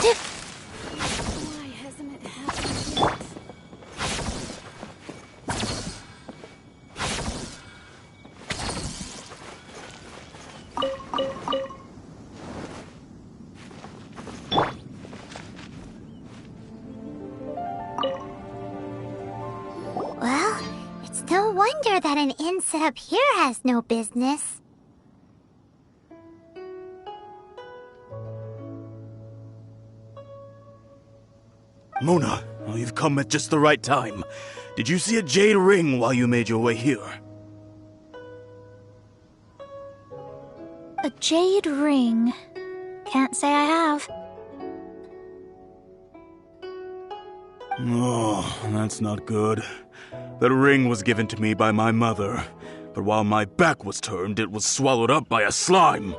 Why hasn't it happened yet? Well, it's no wonder that an inn set up here has no business. Mona, well, you've come at just the right time. Did you see a jade ring while you made your way here? A jade ring. Can't say I have. Oh, that's not good. That ring was given to me by my mother, but while my back was turned, it was swallowed up by a slime.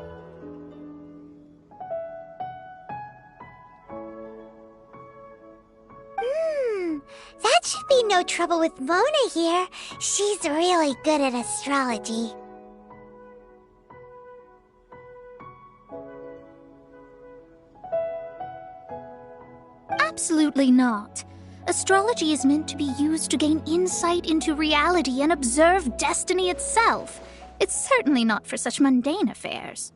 That should be no trouble with Mona here. She's really good at astrology. Absolutely not. Astrology is meant to be used to gain insight into reality and observe destiny itself. It's certainly not for such mundane affairs.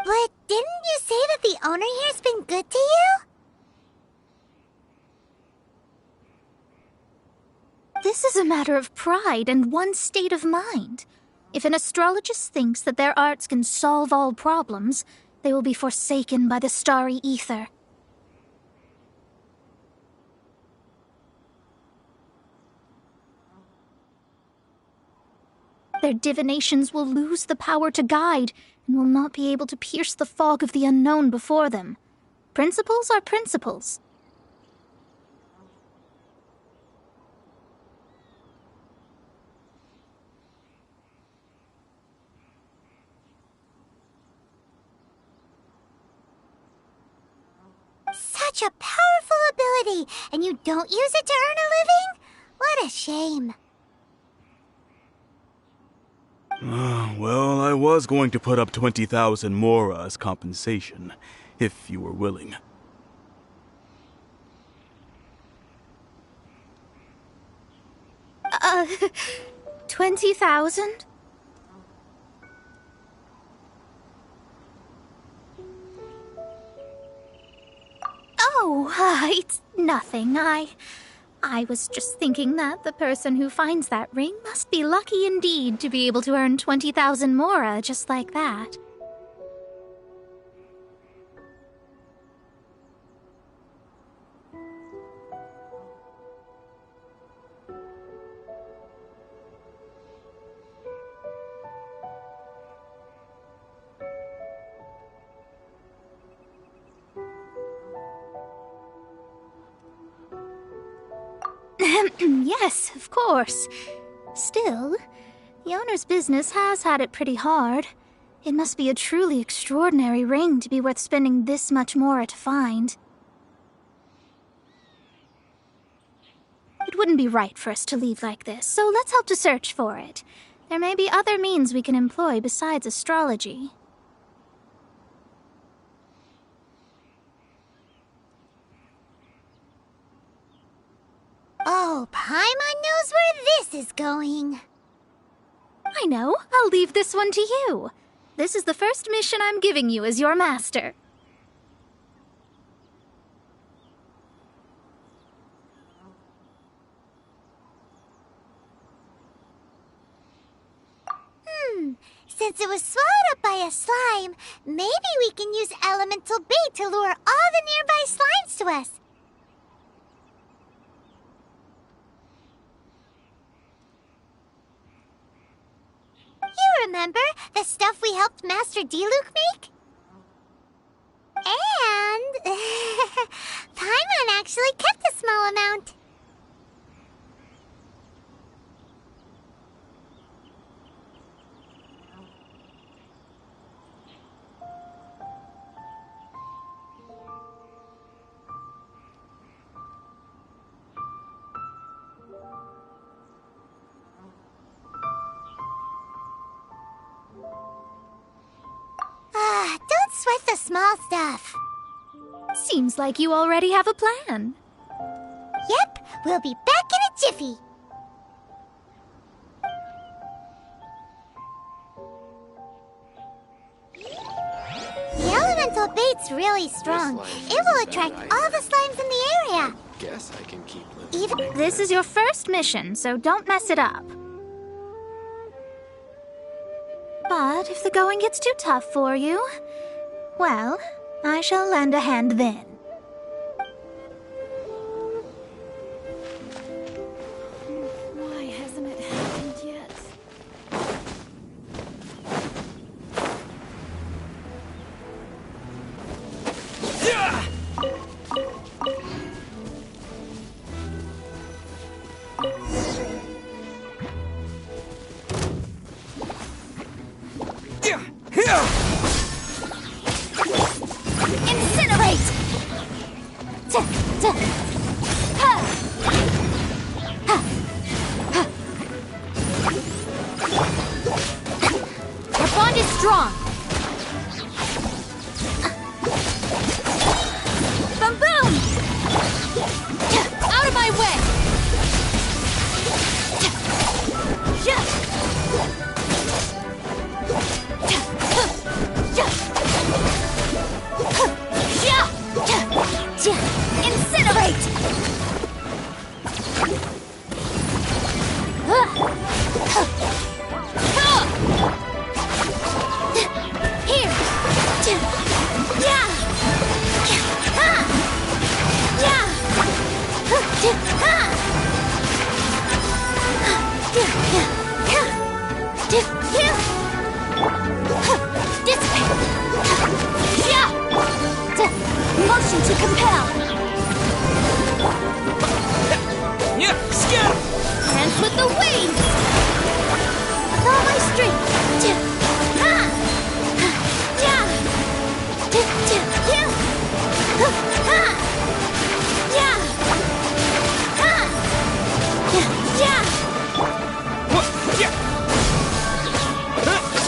But didn't you say that the owner here's been good to you? This is a matter of pride and one's state of mind. If an astrologist thinks that their arts can solve all problems, they will be forsaken by the starry ether. Their divinations will lose the power to guide and will not be able to pierce the fog of the unknown before them. Principles are principles. Such a powerful ability, and you don't use it to earn a living? What a shame. Well, I was going to put up 20,000 mora as compensation, if you were willing. 20,000? Oh, it's nothing. I was just thinking that the person who finds that ring must be lucky indeed to be able to earn 20,000 mora just like that. Yes, of course. Still, the owner's business has had it pretty hard. It must be a truly extraordinary ring to be worth spending this much more to find. It wouldn't be right for us to leave like this, so let's help to search for it. There may be other means we can employ besides astrology. Oh, Paimon knows where this is going. I know. I'll leave this one to you. This is the first mission I'm giving you as your master. Since it was swallowed up by a slime, maybe we can use elemental bait to lure all the nearby slimes to us. You remember the stuff we helped Master Diluc make? And Paimon actually kept a small amount. the small stuff. Seems like you already have a plan. Yep, we'll be back in a jiffy. The elemental bait's really strong. It will attract all the slimes in the area. Guess I can keep living. Even This is your first mission, so don't mess it up. But if the going gets too tough for you, well, I shall lend a hand then. Why hasn't it happened yet? Incinerate! Our bond is strong. Boom boom! Out of my way! Incinerate! Here! Motion to compel! Dance with the waves! With all my strength!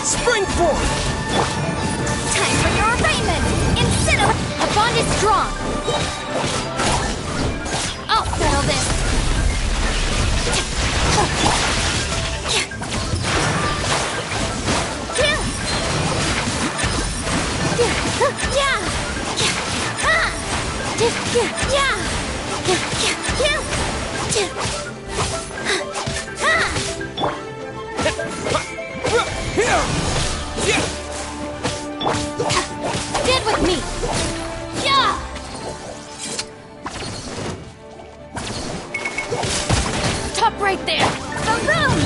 Spring forth! Time for your arraignment! Incinerate! Our bond is strong! I'll settle this! Get with me! Top right there! Boom boom!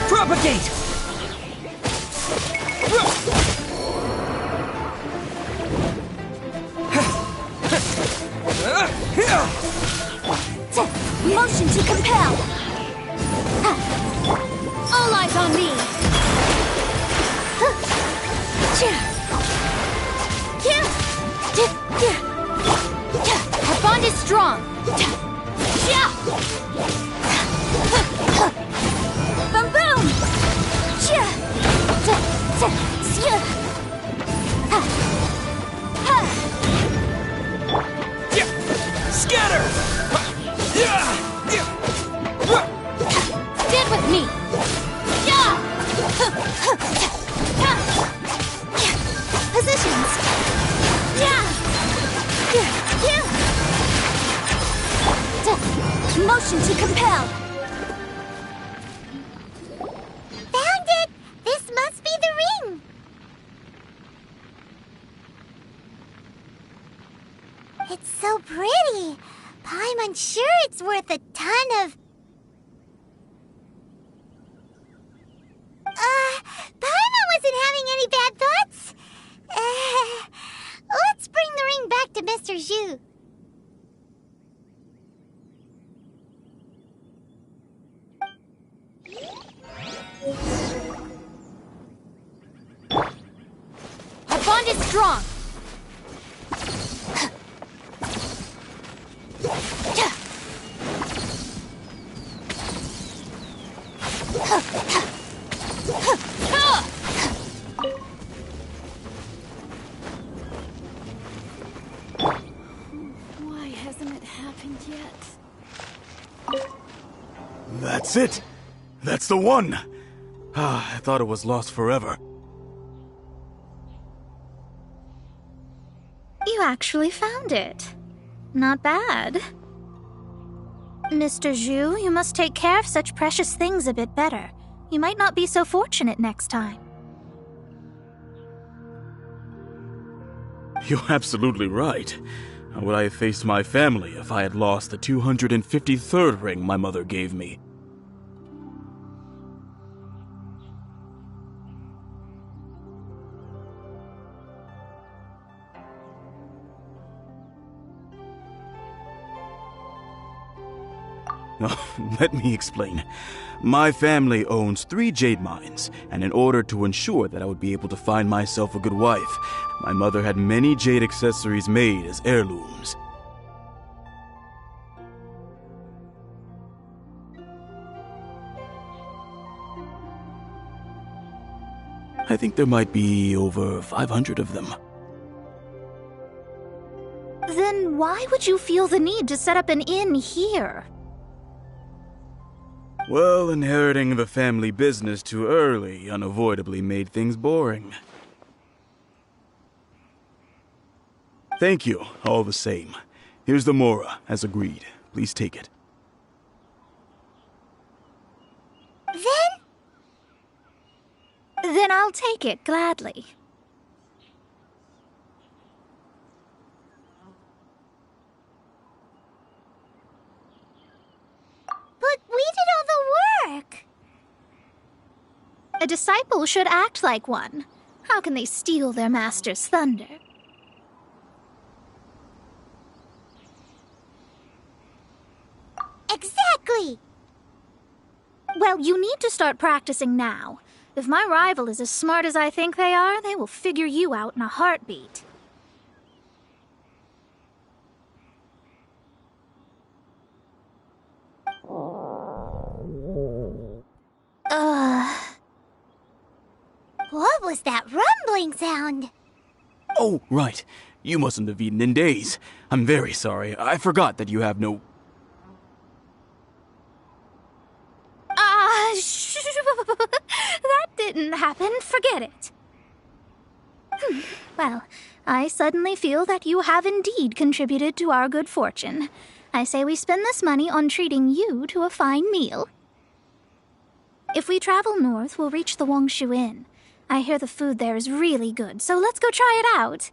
Propagate! Motion to compel! All eyes on me! Our bond is strong! Boom boom! Scatter! Stand with me! Positions! Motion to compel! found it! This must be the ring! It's so pretty! I'm unsure it's worth a ton of... Paimon wasn't having any bad thoughts. Let's bring the ring back to Mr. Zhu. Our bond is strong! That's it! That's the one! Ah, I thought it was lost forever. You actually found it. Not bad. Mr. Zhu, you must take care of such precious things a bit better. You might not be so fortunate next time. You're absolutely right. How would I have faced my family if I had lost the 253rd ring my mother gave me? Let me explain. My family owns 3 jade mines, and in order to ensure that I would be able to find myself a good wife, my mother had many jade accessories made as heirlooms. I think there might be over 500 of them. Then why would you feel the need to set up an inn here? Well, inheriting the family business too early unavoidably made things boring. Thank you, all the same. Here's the Mora, as agreed. Please take it. Then I'll take it gladly. But we did all the work! A disciple should act like one. How can they steal their master's thunder? Exactly! Well, you need to start practicing now. If my rival is as smart as I think they are, they will figure you out in a heartbeat. What was that rumbling sound? Oh, right. You mustn't have eaten in days. I'm very sorry. I forgot that you have no... That didn't happen. Forget it. Well, I suddenly feel that you have indeed contributed to our good fortune. I say we spend this money on treating you to a fine meal. If we travel north, we'll reach the Wongshu Inn. I hear the food there is really good, so let's go try it out.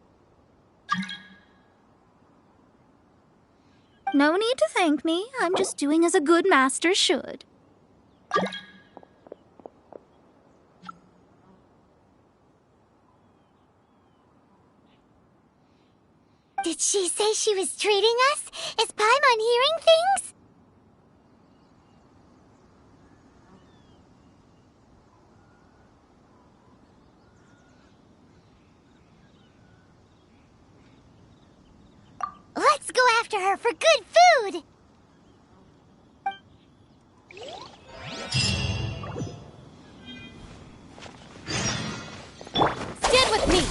No need to thank me. I'm just doing as a good master should. Did she say she was treating us? Is Paimon hearing things? Let's go after her for good food! Stand with me!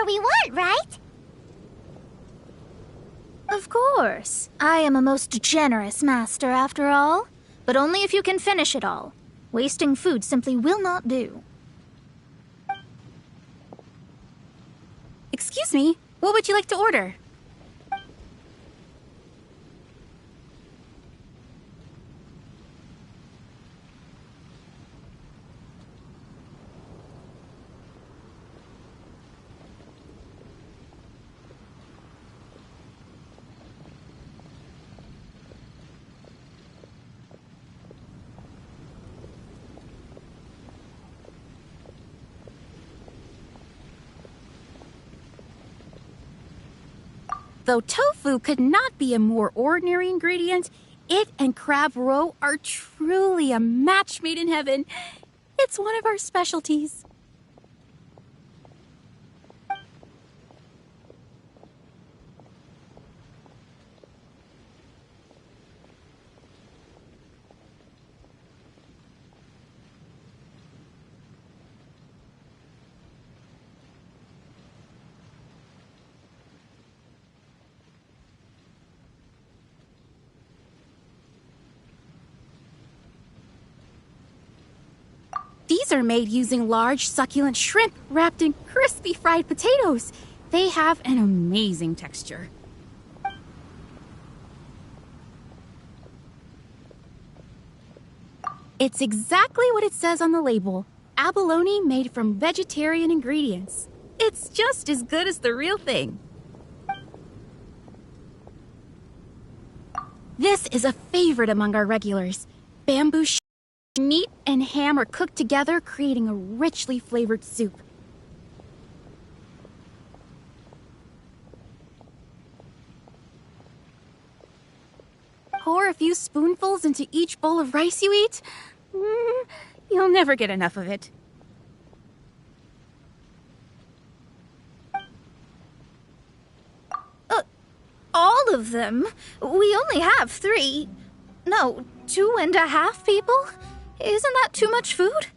whatever we want, right? Of course. I am a most generous master, after all. But only if you can finish it all. Wasting food simply will not do. Excuse me, what would you like to order? Though tofu could not be a more ordinary ingredient, it and crab roe are truly a match made in heaven. It's one of our specialties. These are made using large, succulent shrimp wrapped in crispy fried potatoes. They have an amazing texture. It's exactly what it says on the label. Abalone made from vegetarian ingredients. It's just as good as the real thing. This is a favorite among our regulars. Bamboo meat and ham are cooked together, creating a richly flavored soup. Pour a few spoonfuls into each bowl of rice you eat. You'll never get enough of it. All of them? We only have 3. No, 2.5 people? Isn't that too much food?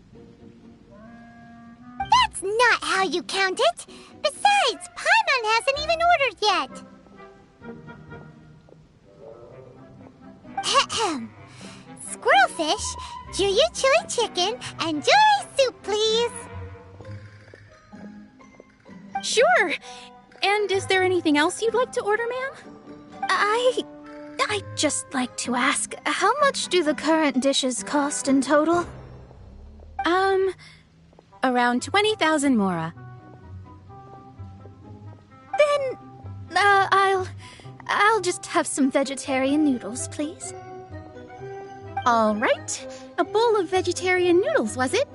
That's not how you count it. Besides, Paimon hasn't even ordered yet. Ahem. Squirrelfish, Juyu chili chicken, and jewelry soup, please. Sure. And is there anything else you'd like to order, ma'am? I'd just like to ask, how much do the current dishes cost in total? Around 20,000 mora. Then, I'll just have some vegetarian noodles, please. All right. A bowl of vegetarian noodles, was it?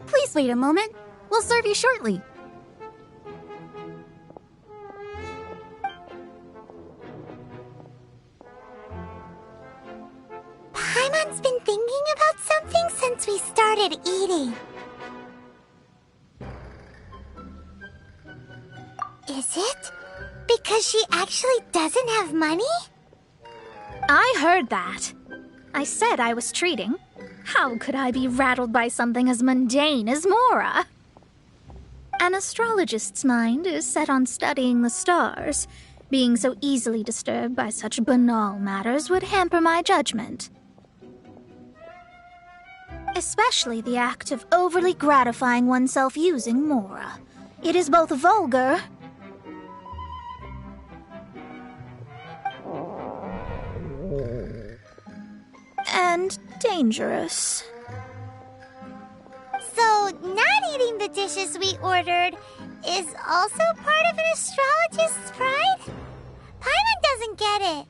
Please wait a moment. We'll serve you shortly. Paimon's been thinking about something since we started eating. Is it because she actually doesn't have money? I heard that. I said I was treating. How could I be rattled by something as mundane as Mora? An astrologist's mind is set on studying the stars. Being so easily disturbed by such banal matters would hamper my judgment. Especially the act of overly gratifying oneself using Mora. It is both vulgar and dangerous. So, not eating the dishes we ordered is also part of an astrologist's pride? Paimon doesn't get it.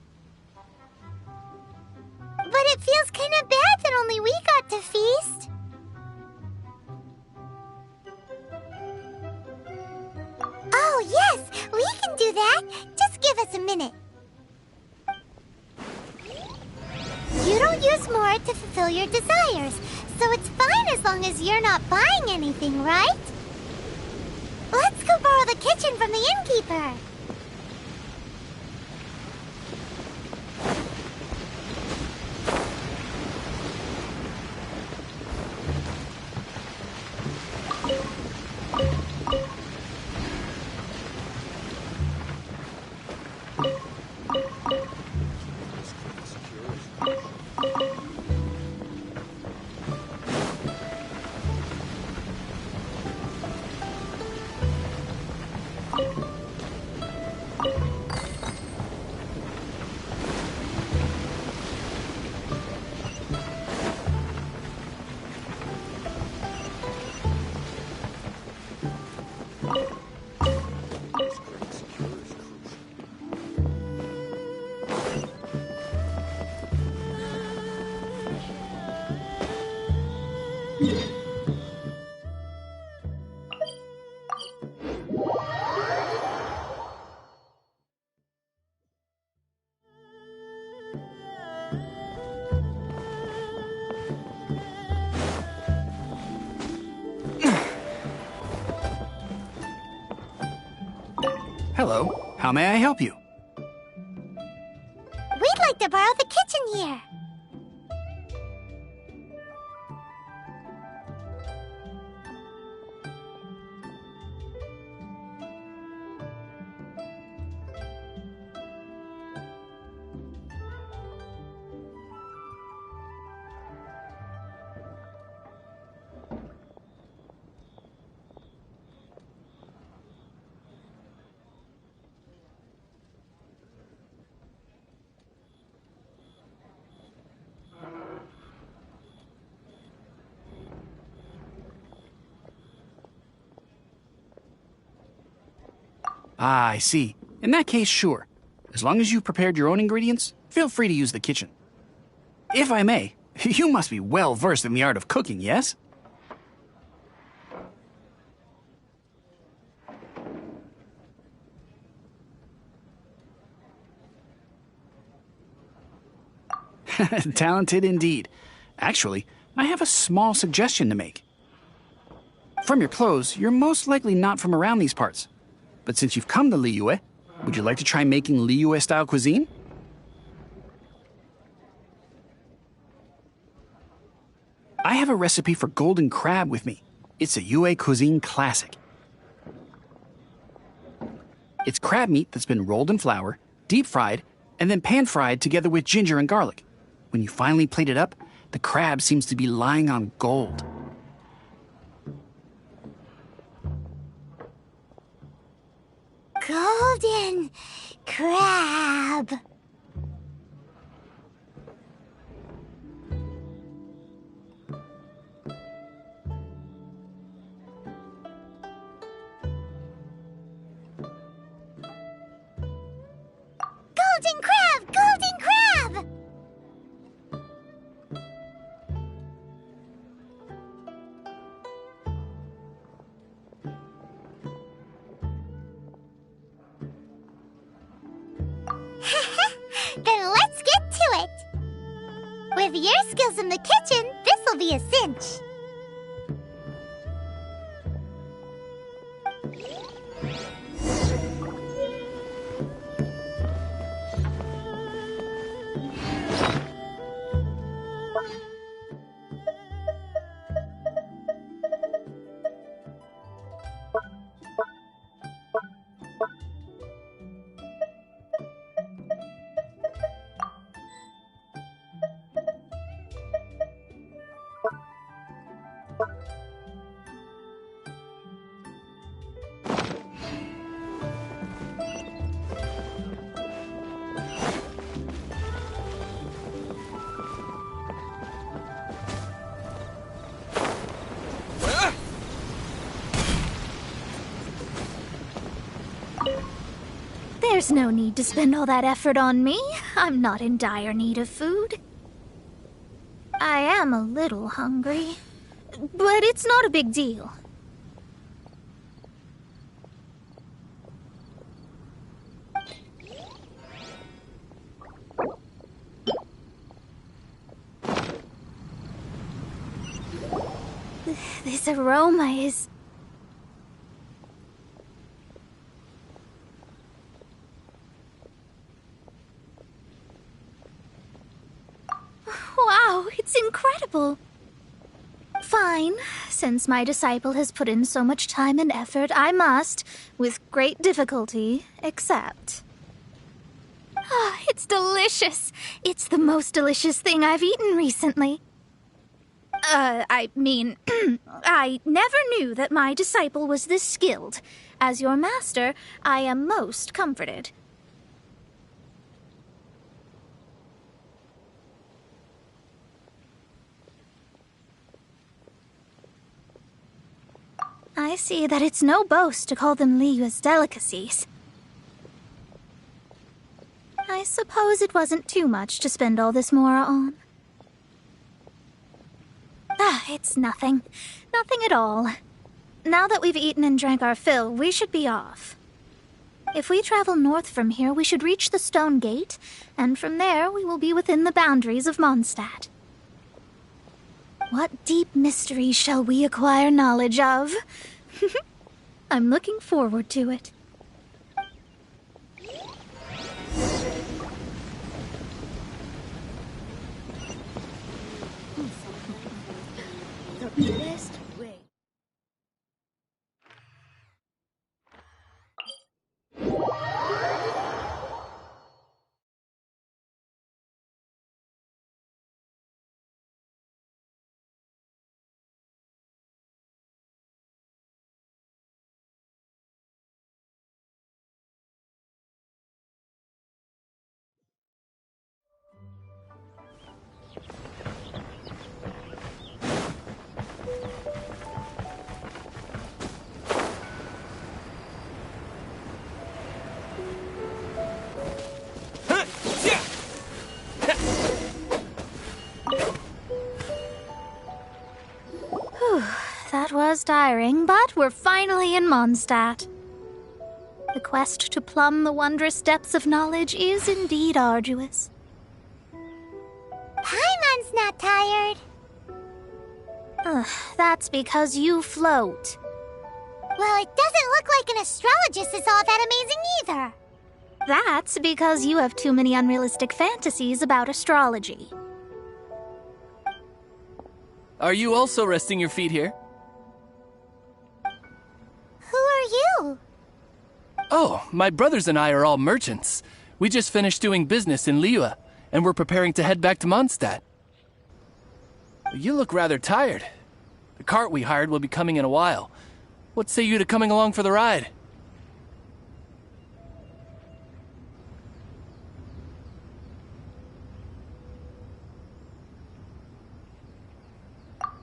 But it feels kind of bad that only we got to feast. Oh, yes, we can do that. Just give us a minute. You don't use Mora to fulfill your desires, so it's fine as long as you're not buying anything, right? Let's go borrow the kitchen from the innkeeper. Hello. How may I help you? We'd like to borrow the kitchen here. Ah, I see. In that case, sure. As long as you've prepared your own ingredients, feel free to use the kitchen. If I may, you must be well versed in the art of cooking, yes? Talented indeed. Actually, I have a small suggestion to make. From your clothes, you're most likely not from around these parts. But since you've come to Liyue, would you like to try making Liyue-style cuisine? I have a recipe for golden crab with me. It's a Yue cuisine classic. It's crab meat that's been rolled in flour, deep-fried, and then pan-fried together with ginger and garlic. When you finally plate it up, the crab seems to be lying on gold. Golden crab. Golden crab! Golden crab! Then let's get to it! With your skills in the kitchen, this'll be a cinch. There's no need to spend all that effort on me. I'm not in dire need of food. I am a little hungry, but it's not a big deal. This aroma is... Wow, it's incredible. Fine. Since my disciple has put in so much time and effort, I must, with great difficulty, accept. Ah, it's delicious. It's the most delicious thing I've eaten recently. I mean, I never knew that my disciple was this skilled. As your master, I am most comforted. I see that it's no boast to call them Liyue's delicacies. I suppose it wasn't too much to spend all this mora on. Ah, it's nothing. Nothing at all. Now that we've eaten and drank our fill, we should be off. If we travel north from here, we should reach the Stone Gate, and from there we will be within the boundaries of Mondstadt. What deep mysteries shall we acquire knowledge of? I'm looking forward to it. Best way. That was tiring, but we're finally in Mondstadt. The quest to plumb the wondrous depths of knowledge is indeed arduous. Paimon's not tired. That's because you float. Well, it doesn't look like an astrologist is all that amazing either. That's because you have too many unrealistic fantasies about astrology. Are you also resting your feet here? Who are you? Oh, my brothers and I are all merchants. We just finished doing business in Liyue, and we're preparing to head back to Mondstadt. You look rather tired. The cart we hired will be coming in a while. What say you to coming along for the ride?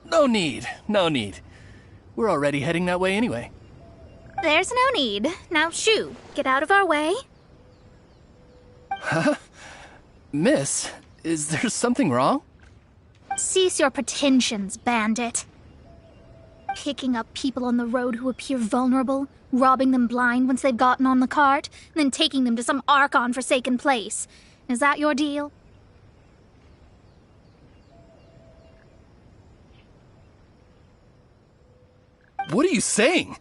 No need. We're already heading that way anyway. There's no need. Now shoo, get out of our way. Huh? Miss, is there something wrong? Cease your pretensions, bandit. Picking up people on the road who appear vulnerable, robbing them blind once they've gotten on the cart, and then taking them to some Archon-forsaken place. Is that your deal? What are you saying?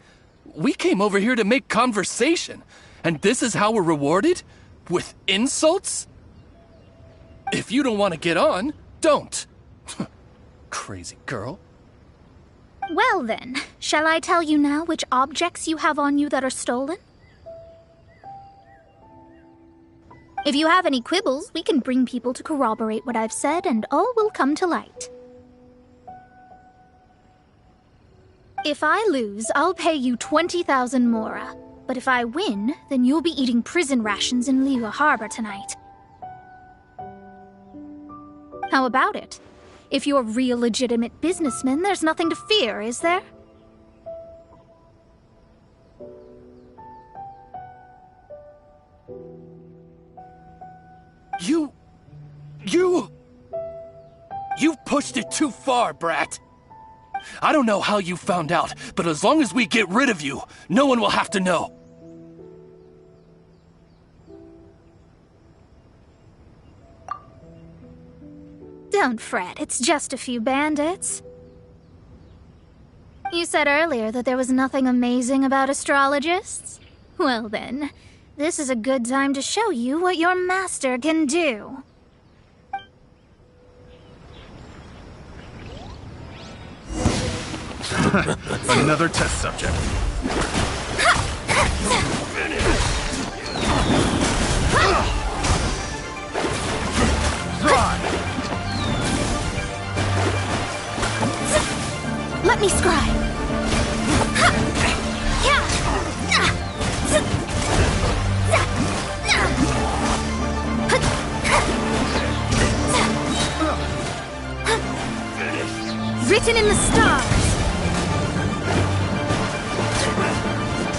We came over here to make conversation, and this is how we're rewarded? With insults? If you don't want to get on, don't. Crazy girl. Well then, shall I tell you now which objects you have on you that are stolen? If you have any quibbles, we can bring people to corroborate what I've said, and all will come to light. If I lose, I'll pay you 20,000 mora. But if I win, then you'll be eating prison rations in Liyue Harbor tonight. How about it? If you're real legitimate businessmen, there's nothing to fear, is there? You've pushed it too far, brat. I don't know how you found out, but as long as we get rid of you, no one will have to know. Don't fret, it's just a few bandits. You said earlier that there was nothing amazing about astrologists? Well then, this is a good time to show you what your master can do. Another test subject. Let me scribe. Written in the stars.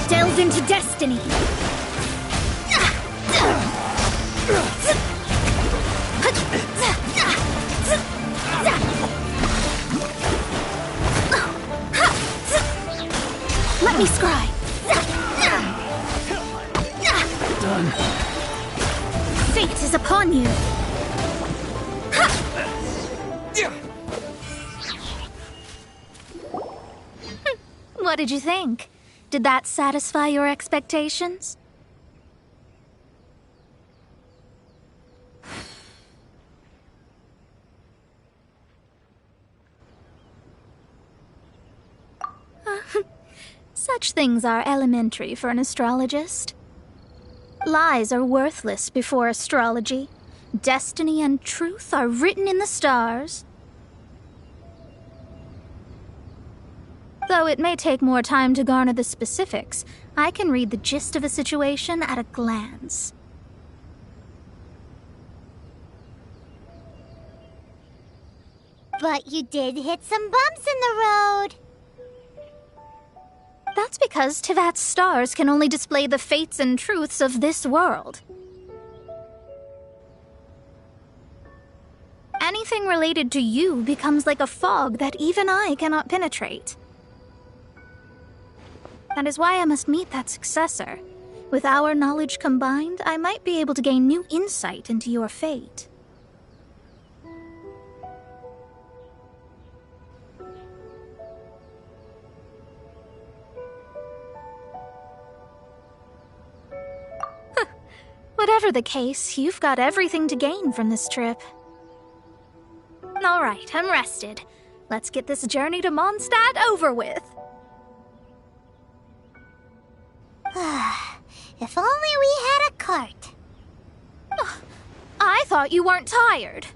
Delve into destiny. Let me scry. Done. Fate is upon you. What did you think? Did that satisfy your expectations? Such things are elementary for an astrologist. Lies are worthless before astrology. Destiny and truth are written in the stars. Though it may take more time to garner the specifics, I can read the gist of a situation at a glance. But you did hit some bumps in the road. That's because Tivat's stars can only display the fates and truths of this world. Anything related to you becomes like a fog that even I cannot penetrate. That is why I must meet that successor. With our knowledge combined, I might be able to gain new insight into your fate. Whatever the case, you've got everything to gain from this trip. All right, I'm rested. Let's get this journey to Mondstadt over with. If only we had a cart. I thought you weren't tired.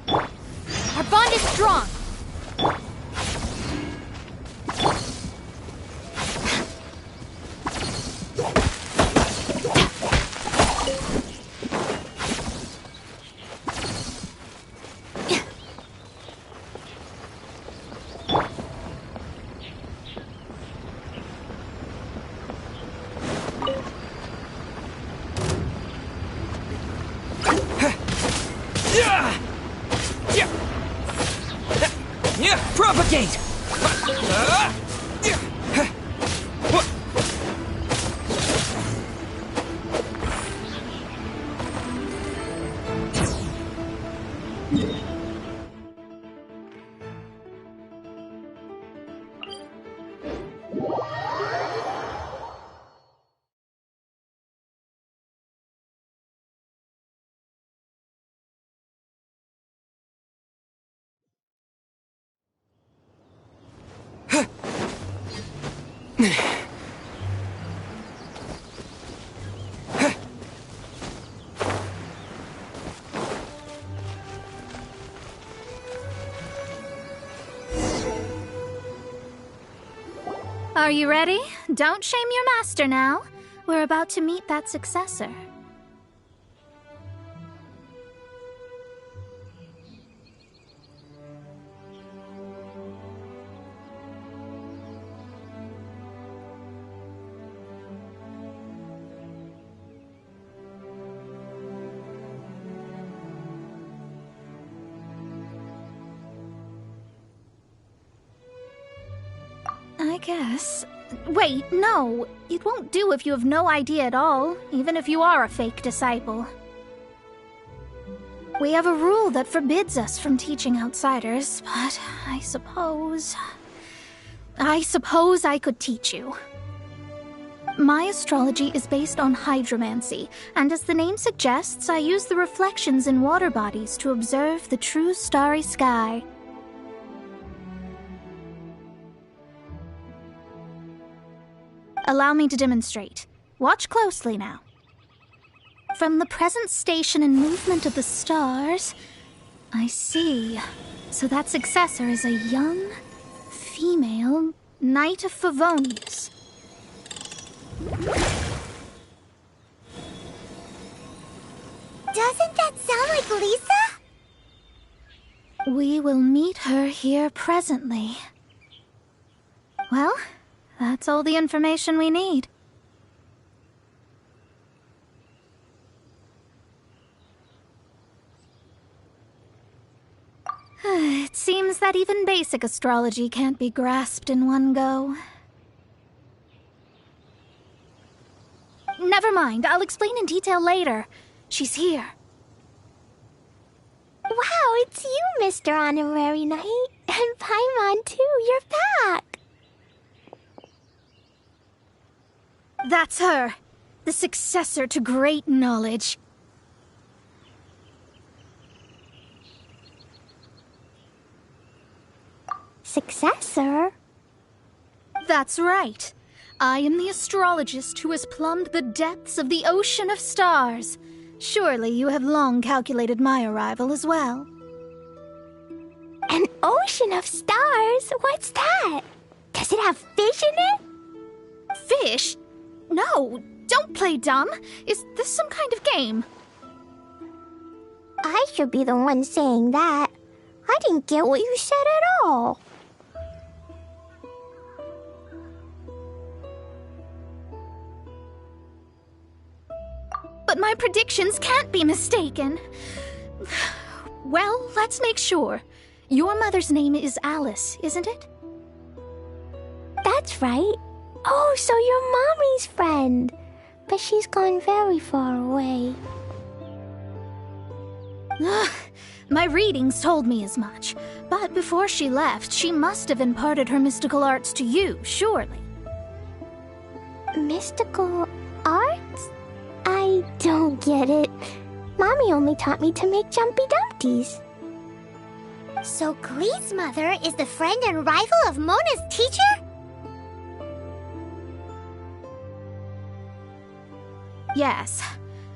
Our bond is strong. Propagate! Are you ready? Don't shame your master now. We're about to meet that successor. I guess. Wait, no. It won't do if you have no idea at all, even if you are a fake disciple. We have a rule that forbids us from teaching outsiders, but I suppose I could teach you. My astrology is based on hydromancy, and as the name suggests, I use the reflections in water bodies to observe the true starry sky. Allow me to demonstrate. Watch closely now. From the present station and movement of the stars, I see. So that successor is a young, female Knight of Favonius. Doesn't that sound like Lisa? We will meet her here presently. Well, that's all the information we need. It seems that even basic astrology can't be grasped in one go. Never mind, I'll explain in detail later. She's here. Wow, it's you, Mr. Honorary Knight. And Paimon, too. You're back. That's her. The successor to great knowledge. successor. That's right. I am the astrologist who has plumbed the depths of the ocean of stars. Surely you have long calculated my arrival as well. An ocean of stars? What's that? Does it have fish in it? Fish? No, don't play dumb. Is this some kind of game? I should be the one saying that. I didn't get what you said at all. But my predictions can't be mistaken. Well, let's make sure. Your mother's name is Alice, isn't it? That's right. Oh, so you're Mommy's friend. But she's gone very far away. My readings told me as much. But before she left, she must have imparted her mystical arts to you, surely. Mystical arts? I don't get it. Mommy only taught me to make Jumpy Dumpties. So Glee's mother is the friend and rival of Mona's teacher? Yes.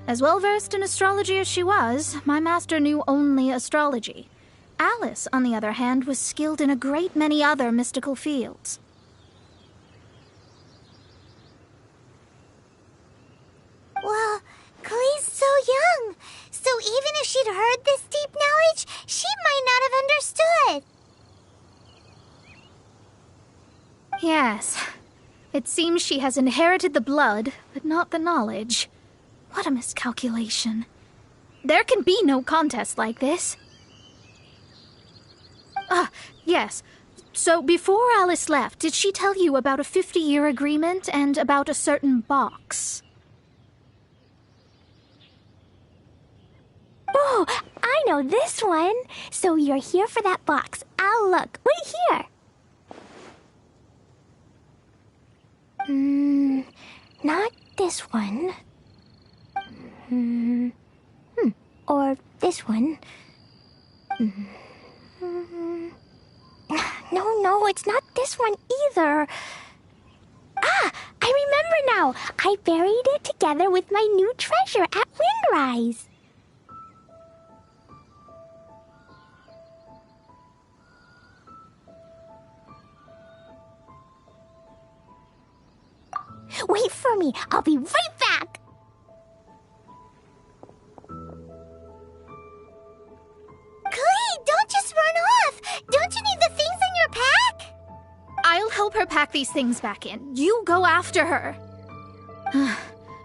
As well-versed in astrology as she was, my master knew only astrology. Alice, on the other hand, was skilled in a great many other mystical fields. Well, Glee's so young. So even if she'd heard this deep knowledge, she might not have understood. Yes. It seems she has inherited the blood, but not the knowledge. What a miscalculation. There can be no contest like this. Yes. So before Alice left, did she tell you about a 50-year agreement and about a certain box? Oh, I know this one. So you're here for that box. I'll look. Wait here. Not this one. Or this one. No, it's not this one either. Ah, I remember now. I buried it together with my new treasure at Windrise. Wait for me. I'll be right back. Glee, don't just run off. Don't you need the things in your pack? I'll help her pack these things back in. You go after her.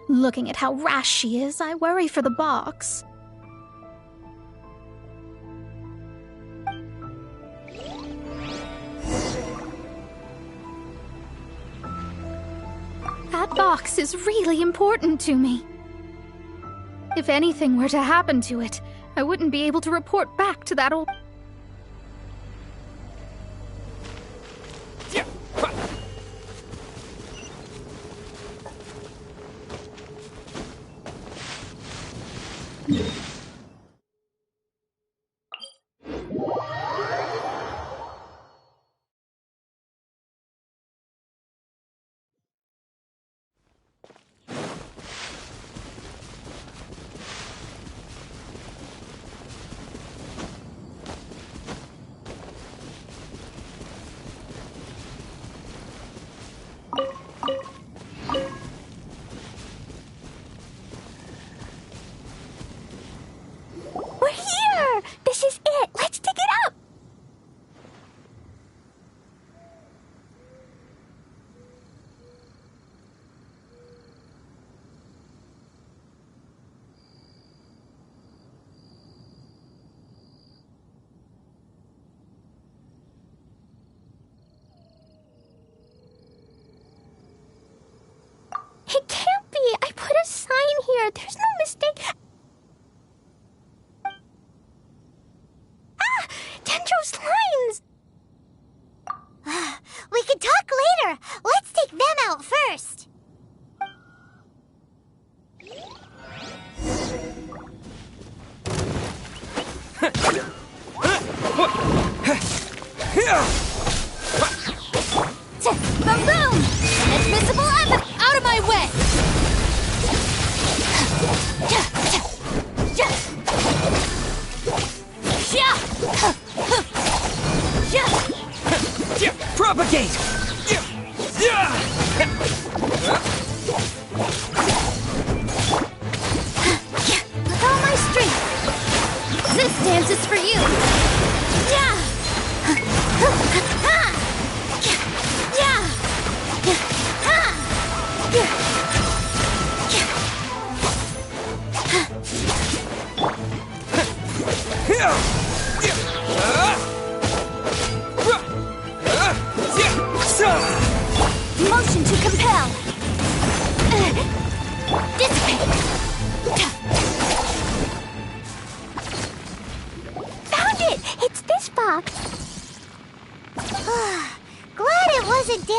Looking at how rash she is, I worry for the box. That box is really important to me. If anything were to happen to it, I wouldn't be able to report back to that old... We're here! This is it! Let's dig it up! It can't be! I put a sign here! There's no mistake! Dendro's lines! We can talk later. Let's take them out first.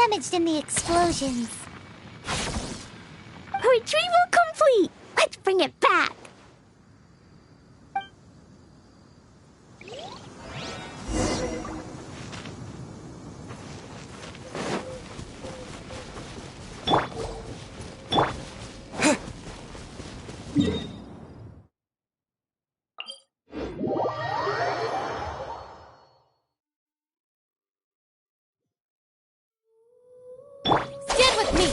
damaged in the explosions. Retrieval complete! Let's bring it back! Stand with me!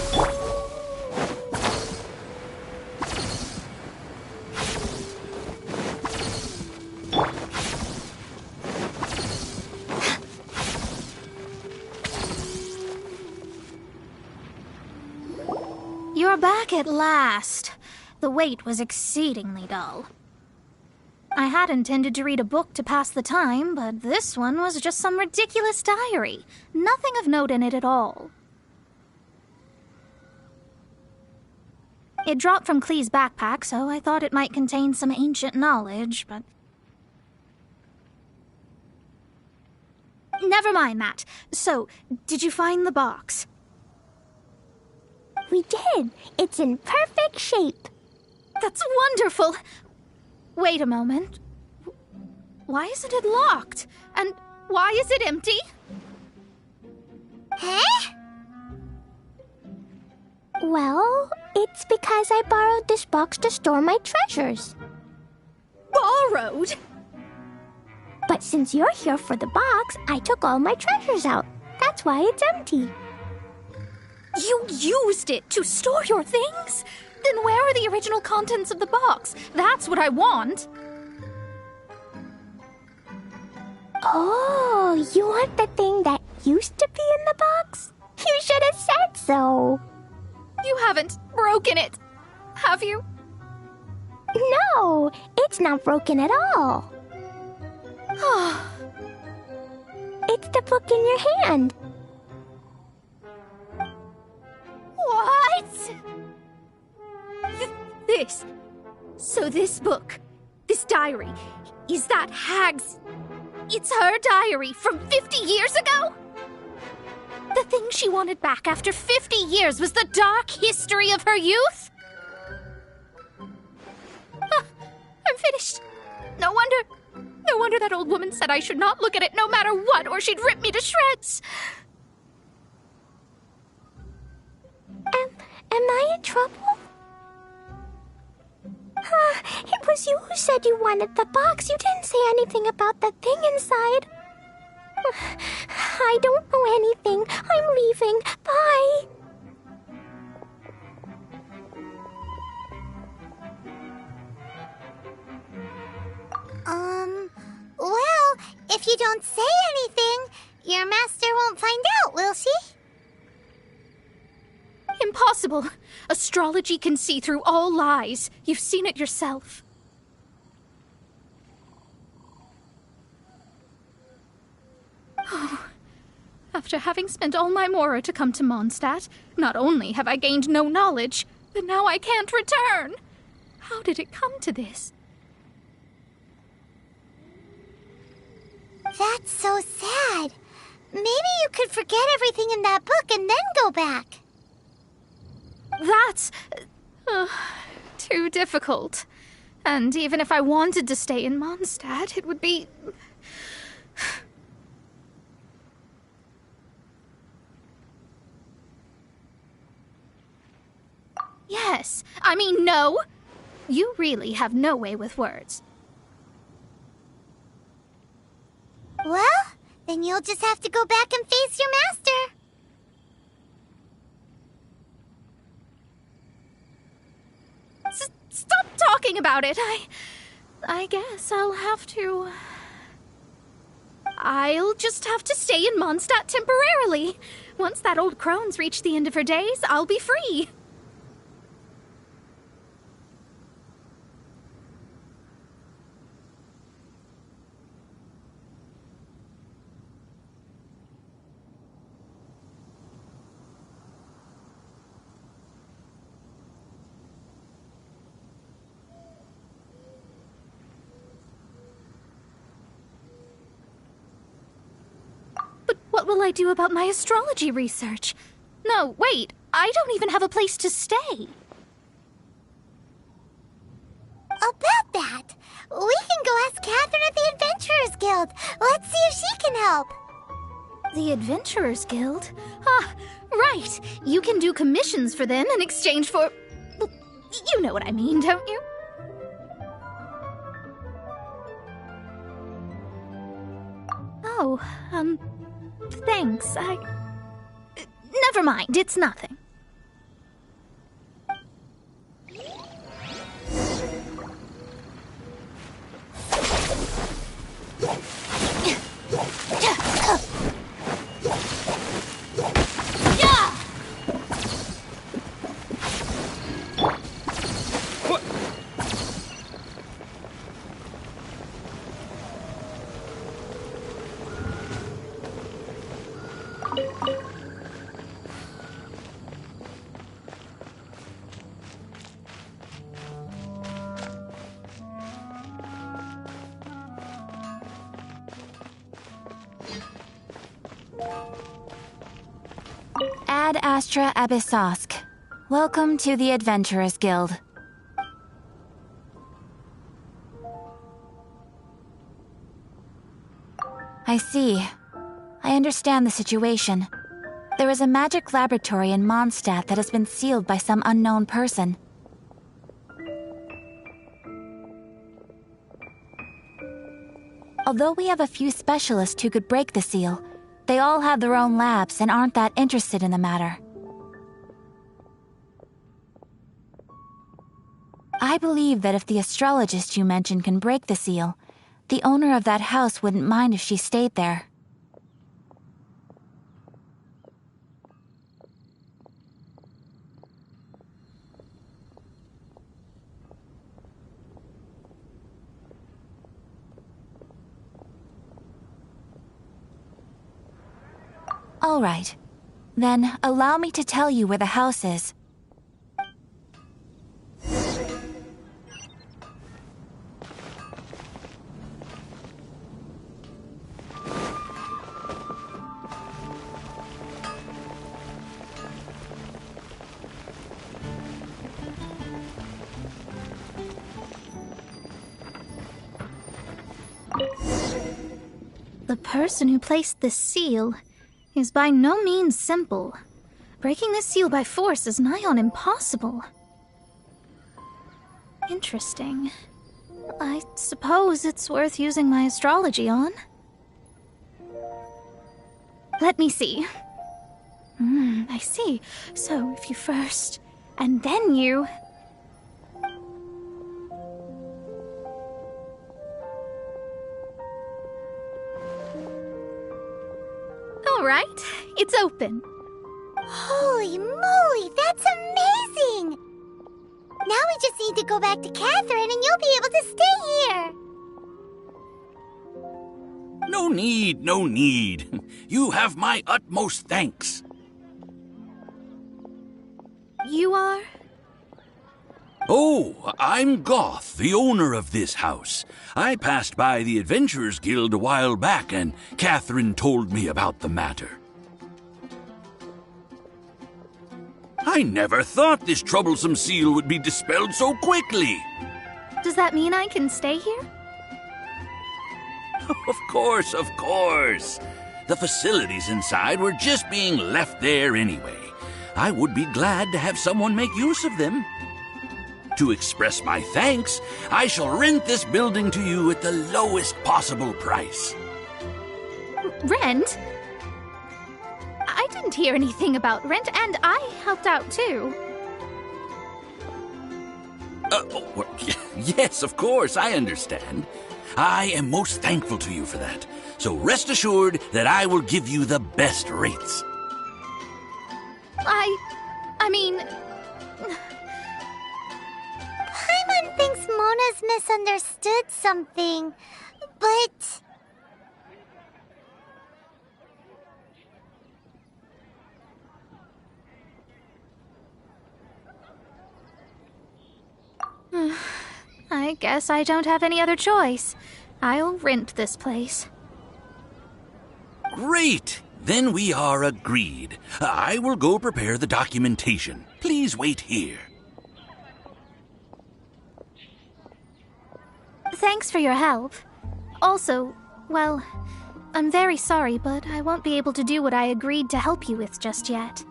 You're back at last. The wait was exceedingly dull. I had intended to read a book to pass the time, but this one was just some ridiculous diary. Nothing of note in it at all. It dropped from Clee's backpack, so I thought it might contain some ancient knowledge, but... Never mind that. So, did you find the box? We did. It's in perfect shape. That's wonderful! Wait a moment. Why isn't it locked? And why is it empty? Huh? Well, it's because I borrowed this box to store my treasures. Borrowed? But since you're here for the box, I took all my treasures out. That's why it's empty. You used it to store your things? Then where are the original contents of the box? That's what I want. Oh, you want the thing that used to be in the box? You should have said so. You haven't broken it, have you? No, it's not broken at all. It's the book in your hand. What? This book, this diary, is that Hag's... It's her diary from 50 years ago? The thing she wanted back after 50 years was the dark history of her youth? I'm finished. No wonder that old woman said I should not look at it no matter what, or she'd rip me to shreds. Am I in trouble? It was you who said you wanted the box. You didn't say anything about the thing inside. I don't know anything. I'm leaving. Bye. Well, if you don't say anything, your master won't find out, will she? Impossible. Astrology can see through all lies. You've seen it yourself. Oh. After having spent all my mora to come to Mondstadt, not only have I gained no knowledge, but now I can't return. How did it come to this? That's so sad. Maybe you could forget everything in that book and then go back. That's... too difficult. And even if I wanted to stay in Mondstadt, it would be... Yes, I mean no. You really have no way with words. Well, then you'll just have to go back and face your master. Stop talking about it. I guess I'll have to... I'll just have to stay in Mondstadt temporarily. Once that old crone's reached the end of her days, I'll be free. What will I do about my astrology research? No, wait, I don't even have a place to stay. About that, we can go ask Catherine at the Adventurers Guild. Let's see if she can help. The Adventurers Guild? Ah, right. You can do commissions for them in exchange for... Well, you know what I mean, don't you? Oh, thanks. Never mind, it's nothing. Ad Astra Abyssosk. Welcome to the Adventurers Guild. I see. I understand the situation. There is a magic laboratory in Mondstadt that has been sealed by some unknown person. Although we have a few specialists who could break the seal, they all have their own labs and aren't that interested in the matter. I believe that if the astrologist you mentioned can break the seal, the owner of that house wouldn't mind if she stayed there. All right. Then allow me to tell you where the house is. The person who placed this seal is by no means simple. Breaking this seal by force is nigh on impossible. Interesting. I suppose it's worth using my astrology on. Let me see. I see. So if you first, and then you... All right, it's open. Holy moly, that's amazing! Now we just need to go back to Catherine and you'll be able to stay here. No need, no need. You have my utmost thanks. You are? Oh, I'm Goth, the owner of this house. I passed by the Adventurers Guild a while back, and Catherine told me about the matter. I never thought this troublesome seal would be dispelled so quickly. Does that mean I can stay here? Of course, of course. The facilities inside were just being left there anyway. I would be glad to have someone make use of them. To express my thanks, I shall rent this building to you at the lowest possible price. Rent? I didn't hear anything about rent, and I helped out too. Yes, of course, I understand. I am most thankful to you for that. So rest assured that I will give you the best rates. I mean... Paimon thinks Mona's misunderstood something, but... I guess I don't have any other choice. I'll rent this place. Great! Then we are agreed. I will go prepare the documentation. Please wait here. Thanks for your help. Also, well, I'm very sorry, but I won't be able to do what I agreed to help you with just yet.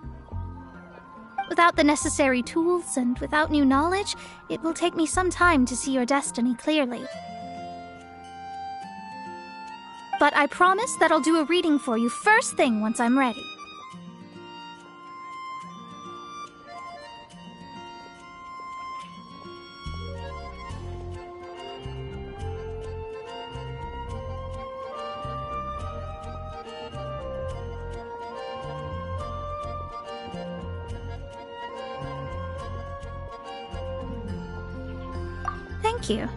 Without the necessary tools and without new knowledge, it will take me some time to see your destiny clearly. But I promise that I'll do a reading for you first thing once I'm ready. Thank you.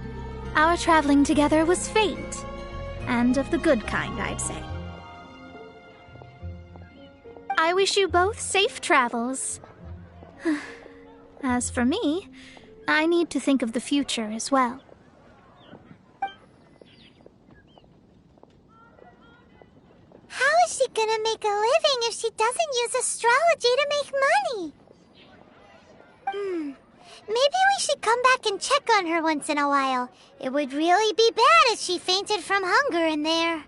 Our traveling together was fate. And of the good kind, I'd say. I wish you both safe travels. As for me, I need to think of the future as well. How is she gonna make a living if she doesn't use astrology to make money? Maybe we should come back and check on her once in a while. It would really be bad if she fainted from hunger in there.